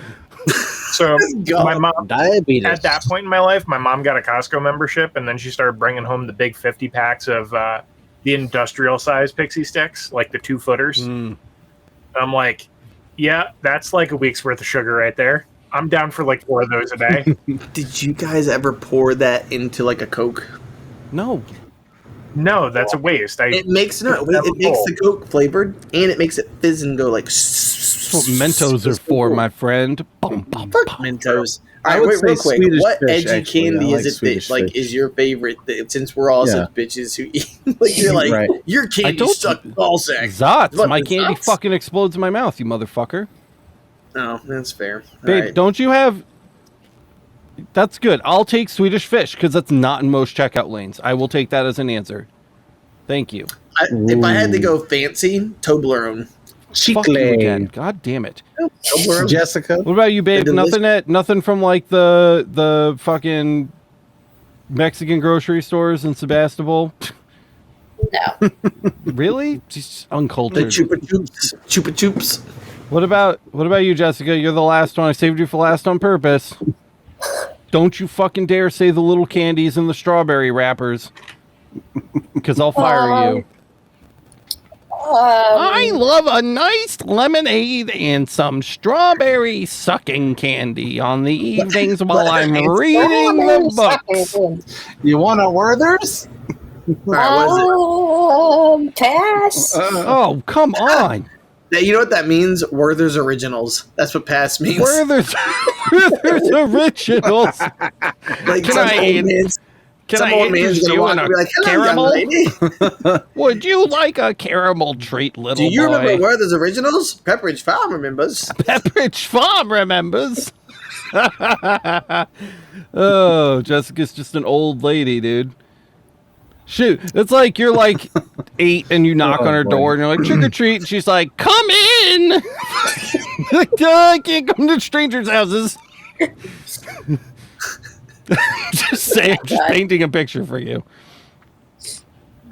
So go. my mom, Diabetes. at that point in my life, my mom got a Costco membership, and then she started bringing home the big 50 packs of the industrial size pixie sticks, like the 2-footers. Mm. I'm like, yeah, that's like a week's worth of sugar right there. I'm down for like 4 of those a day. Did you guys ever pour that into like a Coke? No. No, that's a waste. It makes it makes the Coke flavored, and it makes it fizz and go like. That's what Mentos are for, my friend. Bum, bum, Fuck bum. Mentos. All I right, would wait, real say quick. Swedish What fish, edgy actually. candy I is like it Swedish that like fish. is your favorite? Since we're all Yeah. such bitches who eat, like you're like Right. your candy don't- suck ball sack. Zots. What, My the candy Zots? fucking explodes in my mouth, you motherfucker. Oh, that's fair. All Babe, right. don't you have... That's good. I'll take Swedish fish, because that's not in most checkout lanes. I will take that as an answer. Thank you. If I had to go fancy, Toblerone. Fuck you again. Chicle. God damn it. Toblerone. Jessica. What about you, babe? They're Nothing from like the fucking Mexican grocery stores in Sebastopol? No. Really? Just The uncultured. Chupa Chups. Chupa Chups. What about you, Jessica? You're the last one. I saved you for last on purpose. Don't you fucking dare say the little candies and the strawberry wrappers. Because I'll fire you. I love a nice lemonade and some strawberry sucking candy on the evenings while I'm reading the books. You want a Werther's? All right, what is it? Pass. Oh, come on. Now, you know what that means? Werther's Originals. That's what pass means. Werther's Originals. Like Can some I old eat- man's- Can some I old man's interest gonna you walk in and a be like, "Hello, young caramel? lady." Would you like a caramel treat, little Do you boy? remember Werther's Originals? Pepperidge Farm remembers. Pepperidge Farm remembers. Oh, Jessica's just an old lady, dude. Shoot, it's like you're like 8 and you knock Oh, on her boy. door and you're like, trick or treat, and she's like, come in. Like, I can't come to strangers' houses. Just saying, just painting a picture for you.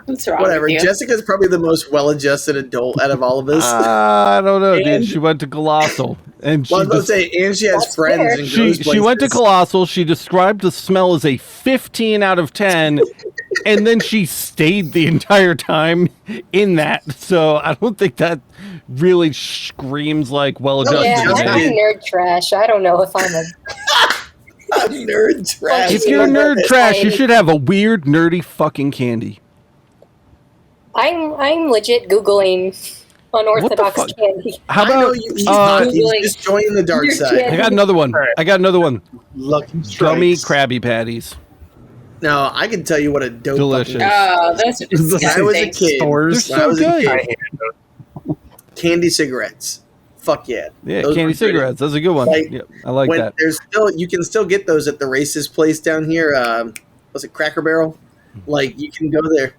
What's wrong Whatever. with you? Jessica's probably the most well-adjusted adult out of all of us. I don't know, dude. And- She went to Colossal, and she well, I was about to just- say, and she has That's friends. fair. And she went to Colossal. She described the smell as a 15 out of 10, and then she stayed the entire time in that. So I don't think that really screams like well-adjusted. Yeah, just to I'm me. nerd trash. I don't know if I'm a. nerd trash. If you're nerd It's trash, you fine. should have a weird, nerdy fucking candy. I'm legit googling unorthodox fuck? candy. How I know about? you, he's not. He's Googling. just joining the dark You're side. kidding. I got another one. I got another one. Lucky Gummy Strikes. Krabby Patties. Now, I can tell you what a dope. Delicious. Oh, that's When I was a disgusting. kid, Stores. They're when I so was good. a I kid, hated those. candy cigarettes. Fuck yeah. Yeah, Those candy were good. cigarettes. That's a good one. Like, Yeah, I like When that. there's still, you can still get those at the Races place down here. Was it Cracker Barrel? Like you can go there.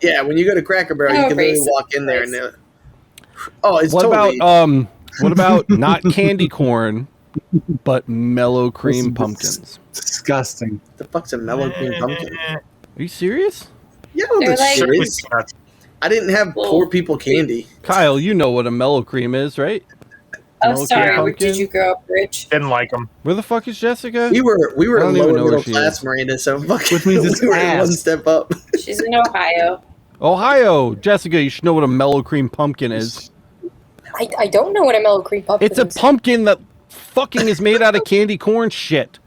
Yeah, when you go to Cracker Barrel, you can literally walk in there and it's What totally. What about not candy corn, but mellow cream pumpkins? Disgusting. The fuck's a mellow cream pumpkin? Are you serious? Yeah, I know They're that like- shit is. I didn't have poor people candy. Kyle, you know what a mellow cream is, right? Oh, Mellow sorry. cream Did pumpkin? you grow up rich? Didn't like them. Where the fuck is Jessica? We were I don't even lower know where middle she class, is. Miranda, so fucking Which means it's we were ass. one step up. She's in Ohio. Ohio, Jessica, you should know what a mellow cream pumpkin is. I don't know what a mellow cream pumpkin It's a is. pumpkin that fucking is made out of candy corn shit.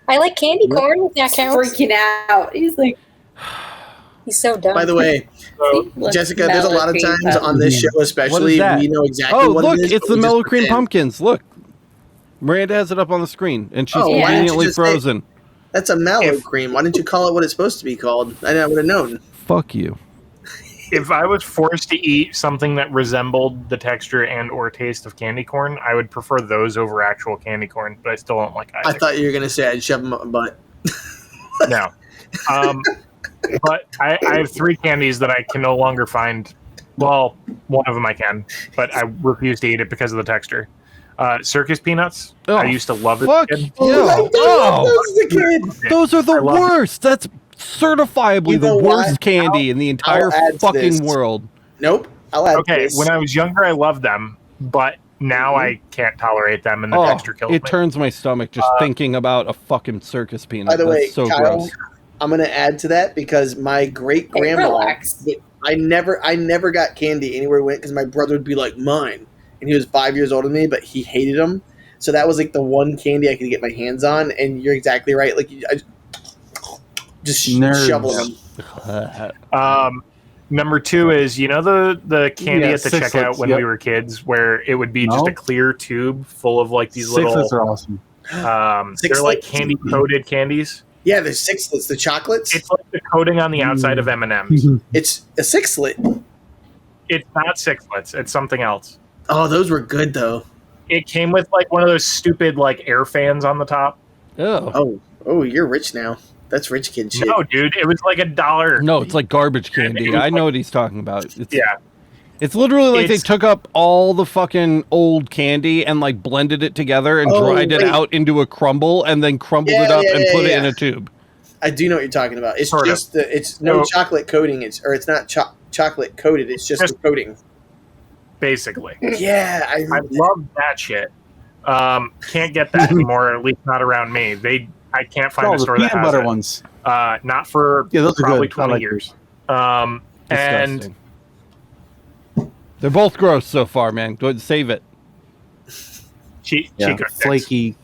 I like candy corn. If that He's counts. freaking out. He's like, He's so dumb. By the way, look, Jessica, there's a lot of mellow cream times on this show, especially, that? we know exactly Oh, what look, it is. it's but the we mellow just cream pretend. pumpkins. Look. Miranda has it up on the screen, and she's Oh, why didn't you conveniently just say- frozen. That's a mallow cream. Why didn't you call it what it's supposed to be called? I would have known. Fuck you. If I was forced to eat something that resembled the texture and or taste of candy corn, I would prefer those over actual candy corn, but I still don't like I either. thought you were going to say I'd shove them up my butt. No. But I have three candies that I can no longer find. Well, one of them I can, but I refuse to eat it because of the texture. Circus peanuts. Oh, I used to love it. fuck as a kid. you. Oh, Those are the kid. those are the I love it. worst. That's certifiably You the know worst what? candy in the entire I'll add to fucking this. world. Nope. I'll add Okay, this. when I was younger, I loved them, but now I can't tolerate them, and the Oh, texture kills it me. turns my stomach just thinking about a fucking circus peanut. By the way, That's so Kyle, gross. I'm going to add to that because my great grandma. relax. I never got candy anywhere we went because my brother would be like mine, and he was 5 years older than me, but he hated them. So that was like the one candy I could get my hands on. And you're exactly right. Like I just Nerds. shoveling them. Number two is the candy Yeah, at the Sixlets, checkout when yep. we were kids, where it would be just No. a clear tube full of like these Sixlets little. are awesome. They're like candy coated candies. Yeah, there's sixlets. The chocolates. It's like the coating on the outside of M&Ms. It's a sixlet. It's not Sixlets. It's something else. Oh, those were good though. It came with like one of those stupid like air fans on the top. Oh. Oh, you're rich now. That's rich kid shit. No, dude, it was like $1. No, it's like garbage candy. I know what he's talking about. It's, Yeah. It's literally like It's- they took up all the fucking old candy and like blended it together and Oh, dried it wait. out into a crumble and then crumbled Yeah, it up yeah, and yeah, put it yeah. in a tube. I do know what you're talking about. It's Sort of. just it's no No. chocolate coating. It's not chocolate coated. It's just the coating. Basically. Yeah, I love that shit. Can't get that anymore, or at least not around me. I can't find Oh, a the store that peanut has butter it. ones. Not for Yeah, those are probably good. I 20 like years. those. And Disgusting. They're both gross so far, man. Go ahead and save it. Yeah, Chico sticks. flaky.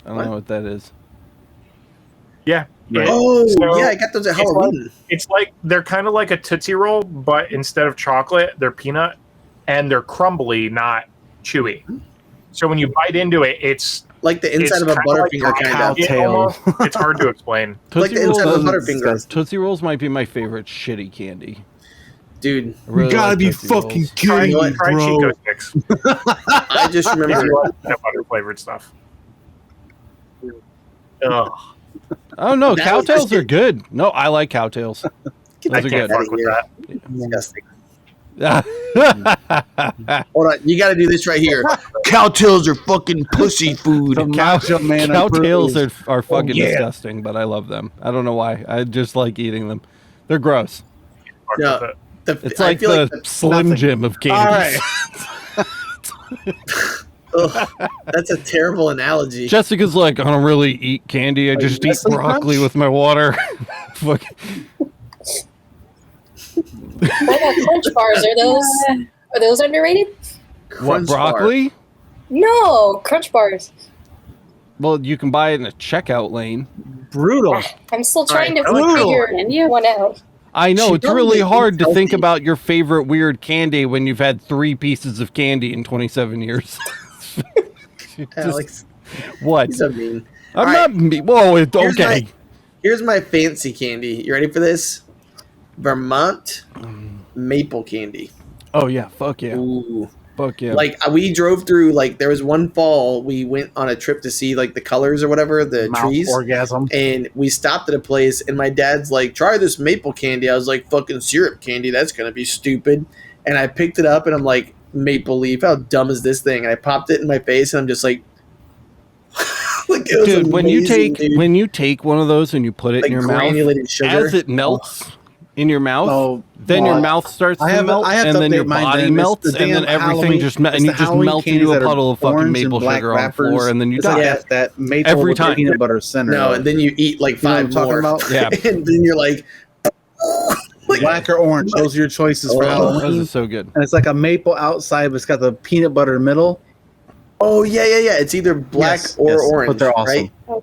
I don't know what that is. Yeah. Yeah. Oh, So, yeah, I got those at it's like- Halloween. It's like they're kind of like a Tootsie Roll, but instead of chocolate, they're peanut, and they're crumbly, not chewy. So when you bite into it, it's Like the inside it's of a kinda like Butterfinger, kind cow of. tail. Almost. It's hard to explain. Like the inside of a Rolls Butterfinger. disgusting. Tootsie Rolls might be my favorite shitty candy. Dude, I really You gotta like be Tootsie fucking Rolls. Try, kidding me, try Chico bro. Sticks. I just If remember. you like peanut butter flavored stuff. Ugh, Oh no, That was cowtails just- are good. No, I like cowtails. Get I Those are can't good. fuck with that. Disgusting. Cow- Hold on, you got to do this right here. Cowtails are fucking pussy food. The Macho Man Cowtails approves. are fucking yeah. disgusting, but I love them. I don't know why. I just like eating them. They're gross. Fuck Yeah. with it. It's I like feel the like Slim Jim of candies. All ugh, that's a terrible analogy. Jessica's like, I don't really eat candy. I just eat Nestle broccoli Crunch? with my water. Fuck. What about Crunch bars? Are those underrated? What, Crunch bar. broccoli? No, Crunch bars. Well, you can buy it in a checkout lane. Brutal. I'm still trying to Brutal. figure one out. I know, She it's don't really make hard to things think healthy. about your favorite weird candy when you've had 3 pieces of candy in 27 years. Just- Alex, what? he's so mean. I'm All not me. Whoa, Here's okay. Here's my fancy candy. You ready for this? Vermont maple candy. Oh, yeah, fuck yeah. Ooh. Fuck yeah. Like we drove through. Like there was one fall we went on a trip to see like the colors or whatever the Mouth trees, orgasm. and we stopped at a place, and my dad's like, "Try this maple candy." I was like, "Fucking syrup candy. That's gonna be stupid." And I picked it up, and I'm like, "Maple leaf. How dumb is this thing?" And I popped it in my face, and I'm just like. Like, it was dude, when you amazing, take when you take one of those and you put it like in your mouth, granulated sugar. as it melts in your mouth, Oh, then well, your mouth starts I to have- melt, I have to and then your update mine body then. It's melts, the and then damn everything Halloween- just it's and you the just Halloween melt candies into a that are puddle of fucking orange and maple black sugar on the wrappers. floor, and then you It's die. like Yeah. that maple Every with the time. peanut butter center. No, and then you eat like You know what I'm five talking more. about? Yeah, And then you're like, like Black or orange. Those are your choices for Oh. Halloween. those are so good. And it's like a maple outside, but it's got the peanut butter in the middle. oh yeah. It's either black Yes, or yes, orange, but they're awesome. right?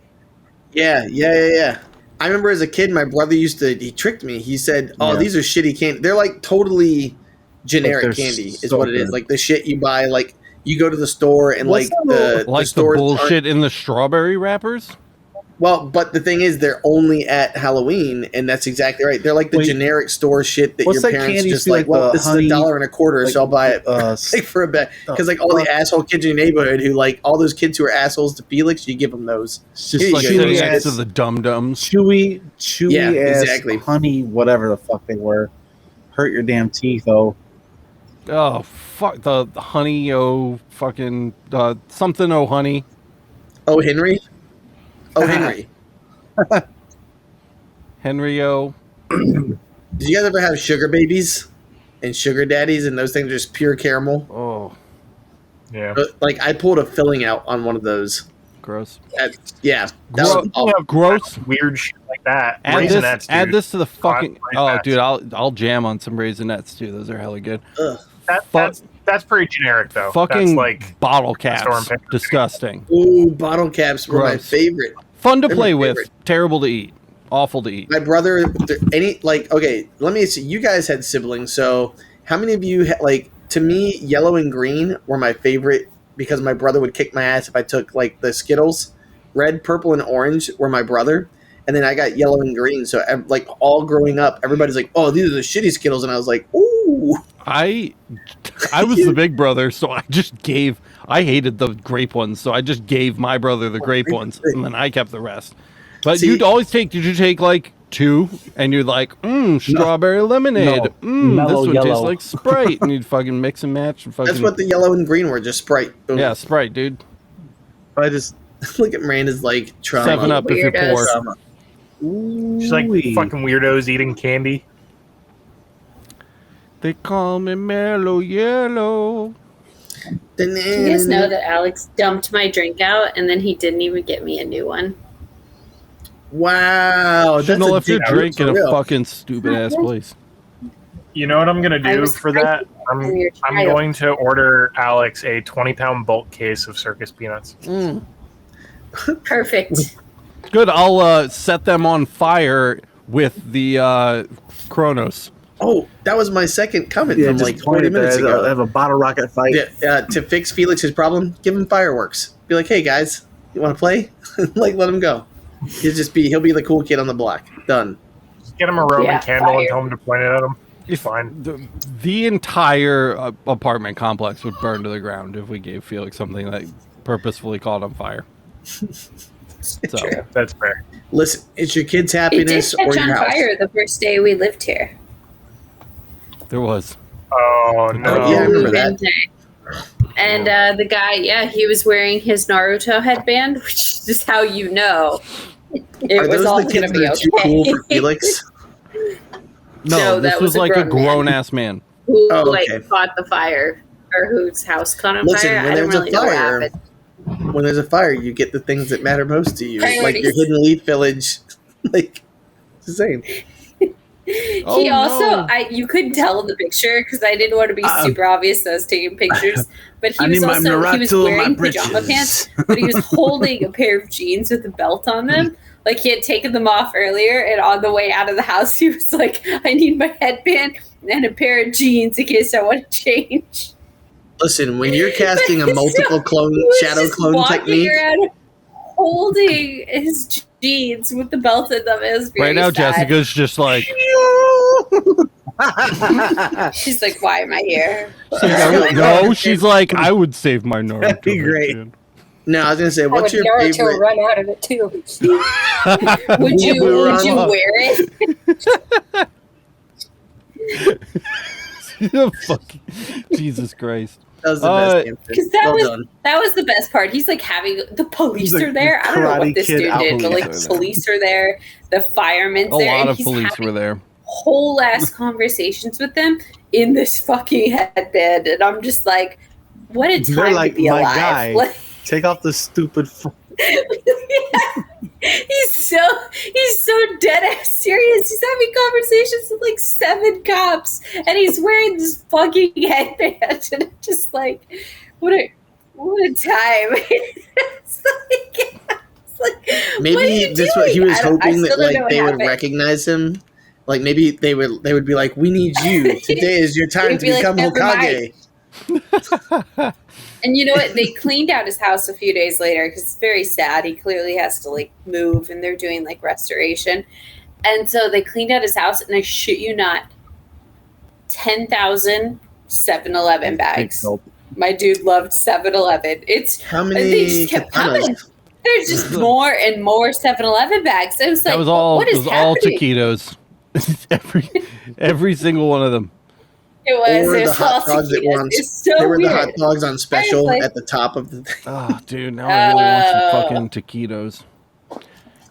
Yeah. I remember as a kid, my brother he tricked me. He said, "Oh, Yeah. these are shitty candy. They're like totally generic But they're candy, is so what it is. good. Like the shit you buy. Like you go to the store and What's like the- Like the stores aren't- bullshit in the strawberry wrappers. Well, but the thing is, they're only at Halloween, and that's exactly right. They're like the Wait, generic store shit that what's your that parents candy just you see, like, like well, the this honey- is $1.25, like, so I'll buy it like for a bet. Oh, Because like all the asshole kids in your neighborhood who like all those kids who are assholes to Felix, you give them those. It's Here just you Like go. sitting chewy next to ass, the dum dums. chewy Yeah, ass exactly. honey, whatever the fuck they were. Hurt your damn teeth, though. Oh fuck the honey fucking something honey. Oh, Henry. Oh, Henry. Henry-O. Did you guys ever have sugar babies and sugar daddies, and those things are just pure caramel? Oh, Yeah. Like I pulled a filling out on one of those. gross. Yeah, that Gro- was awful. Gross. Weird shit like that. Add Raisinets, this. Add dude. this to the fucking. Raisinets. Oh, dude, I'll jam on some raisinets too. Those are hella good. Ugh. That's pretty generic though. Fucking That's like bottle Storm caps. Picture. Disgusting. Ooh, bottle caps were my Gross. favorite. Fun to They're play my with. favorite. Terrible to eat. Awful to eat. My brother, okay, let me see. You guys had siblings, so how many of you like? To me, yellow and green were my favorite because my brother would kick my ass if I took like the Skittles. Red, purple, and orange were my brother, and then I got yellow and green. So like all growing up, everybody's like, "Oh, these are the shitty Skittles," and I was like, "Ooh." I was the big brother, so I just gave. I hated the grape ones, so I just gave my brother the grape ones, and then I kept the rest. But See- you'd always take. Did you take like two? And you're like, strawberry lemonade. This Mellow one yellow. tastes like Sprite, and you'd fucking mix and match. And fucking, That's what the yellow and green were, just Sprite. Boom. yeah, Sprite, dude. I just Look at Miranda's like trauma. 7-Up if you're Weirdos. poor. Trauma. just like Ooh-wee. fucking weirdos eating candy. They call me Mellow Yellow. Do you guys know that Alex dumped my drink out and then he didn't even get me a new one? Wow, Shouldn't have left your dick drink in for a real. fucking stupid ass place. You know what I'm gonna I do was for that? in your I'm child. going to order Alex a 20-pound bulk case of circus peanuts. Perfect. Good. I'll set them on fire with the Kronos. Oh, that was my second comment yeah, from just like 20 pointed minutes there. ago. I have a bottle rocket fight. Yeah, to fix Felix's problem, give him fireworks. Be like, hey guys, you want to play? Like, let him go. He'll be the cool kid on the block. Done. Just get him a Roman Yeah, candle and fire. tell him to point it at him. If Fine. the entire apartment complex would burn to the ground if we gave Felix something that purposefully caught on fire. So True. That's fair. Listen, it's your kid's It did happiness or catch your on house. fire the first day we lived here. there was. Oh no. Oh, yeah, I remember that. Wednesday. And the guy, he was wearing his Naruto headband, which is how you know it Are was those all the going kids to that be are too okay. cool for Felix? No, No, this that was was a like a grown man. grown ass man. Who Oh, like okay. fought the fire or whose house caught on Listen, fire? when I don't there's a really know what fire, happened. When there's a fire, you get the things that matter most to you, like your Priorities. hidden leaf village. Like, it's insane. Oh, He also, no. you couldn't tell in the picture because I didn't want to be super obvious that I was taking pictures. But I he was need my also he was Naruto in my wearing pajama britches. pants, but he was holding a pair of jeans with a belt on them. Like he had taken them off earlier, and on the way out of the house, he was like, "I need my headband and a pair of jeans in case I want to change." Listen, when you're casting a multiple clone He was shadow just clone walking technique, around holding his jeans with the belt in them. It was very Right now, sad. Jessica's just like, She's like, why am I here? No, she's like, I would save my Naruto. That'd be great. man. No, I was gonna say, I what's would your Naruto favorite? run out of it too. Would you wear it? Fucking Jesus Christ. That was the best answer. Because that was the best part. He's like having the police He's like are there. I don't know Karate what this Kid dude did, but like police are police are there, the firemen's A there, lot and of he's police having were there. whole ass conversations with them in this fucking headband, and I'm just like, what a They're time like, to be my alive. guy. Like, Take off the stupid. he's so dead ass serious. He's having conversations with like 7 cops, and he's wearing this fucking headband, and it's just like, what a time. It's like, Maybe what are you this what he doing? was I hoping still that don't know like what they would happened. recognize him. Like maybe they would be like, "We need you. Today is your time They'd to be like, become "Never Hokage." And you know what? They cleaned out his house a few days later because it's very sad. He clearly has to like move, and they're doing like restoration. And so they cleaned out his house, and I shit you not, 10,000 7-Eleven bags. My dude loved 7-Eleven. It's How they many just kept katanas? coming. There's just more and more 7-Eleven bags. It was like, That was all. what It is was all happening? taquitos. every single one of them. It was. Or It the was all hot dogs that were on. taquitos. It's so They were weird. the hot dogs on special like- at the top of the thing. Oh, dude, now I really want some fucking taquitos.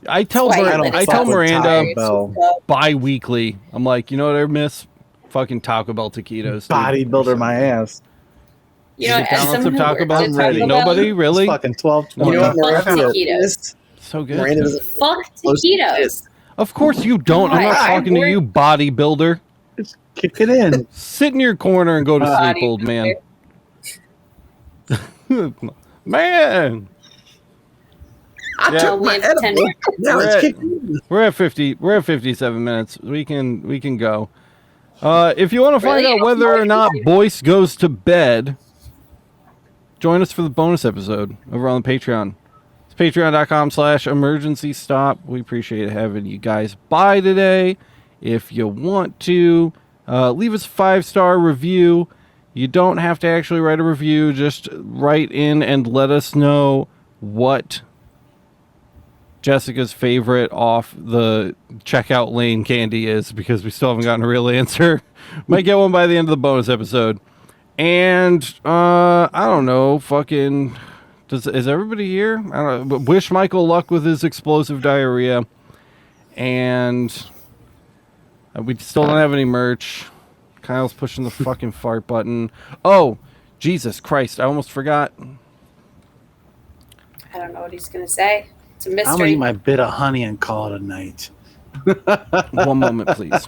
I tell That's why I don't I tell fuck with Miranda Taco Bell. bi-weekly. I'm like, you know what I miss? Fucking Taco Bell taquitos. dude. Bodybuilder my ass. You know, Get as down on someone some who Taco works Bell. at Taco Bell, Nobody really. It's fucking 12. No, You know what Fuck Miranda taquitos. is? So good. Miranda was Fuck taquitos. Of course you don't. I'm not God, talking to you, bodybuilder. Just kick it in. Sit in your corner and go to sleep, old man. Man, I Yeah. took my We have 10 edible. Now We're it's at- kicking in. we're at 50. We're at 57 minutes. We can go. If you want to find Really? out whether or not Boyce goes to bed, join us for the bonus episode over on the Patreon. It's patreon.com/emergency stop. We appreciate having you guys by today. If you want to, leave us a 5-star review. You don't have to actually write a review. Just write in and let us know what Jessica's favorite off the checkout lane candy is, because we still haven't gotten a real answer. Might get one by the end of the bonus episode. And I don't know, fucking is everybody here? I don't know. But wish Michael luck with his explosive diarrhea. And we still don't have any merch. Kyle's pushing the fucking fart button. Oh, Jesus Christ, I almost forgot. I don't know what he's gonna say. It's a I'm gonna mystery. eat my bit of honey and call it a night. One moment, please.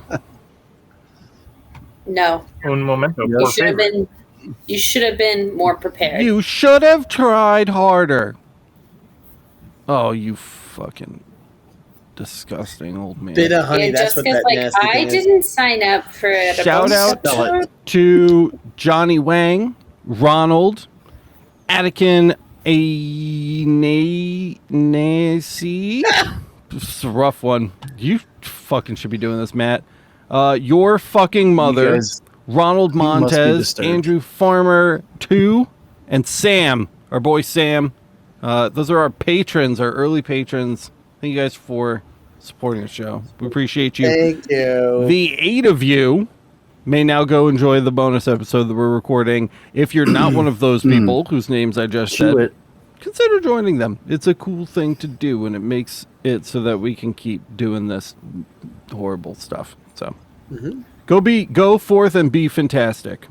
No, Un momento. You por you should have favor. been. You should have been more prepared. You should have tried harder. Oh, you fucking disgusting old man. Bit of honey. and That's what Jessica's that like, nasty I thing is. didn't sign up for it. Shout out to Johnny Wang, Ronald, Attican Anasi. It's a rough one. You fucking should be doing this, Matt. Your fucking mother, You guys- Ronald must be Montez, disturbed. Andrew Farmer 2, and Sam, our boy Sam. Those are our patrons, our early patrons. Thank you guys for supporting the show. We appreciate you. Thank you. The 8 of you may now go enjoy the bonus episode that we're recording. If you're not one of those people whose names I just Chew said, it. consider joining them. It's a cool thing to do, and it makes it so that we can keep doing this horrible stuff. So go forth and be fantastic.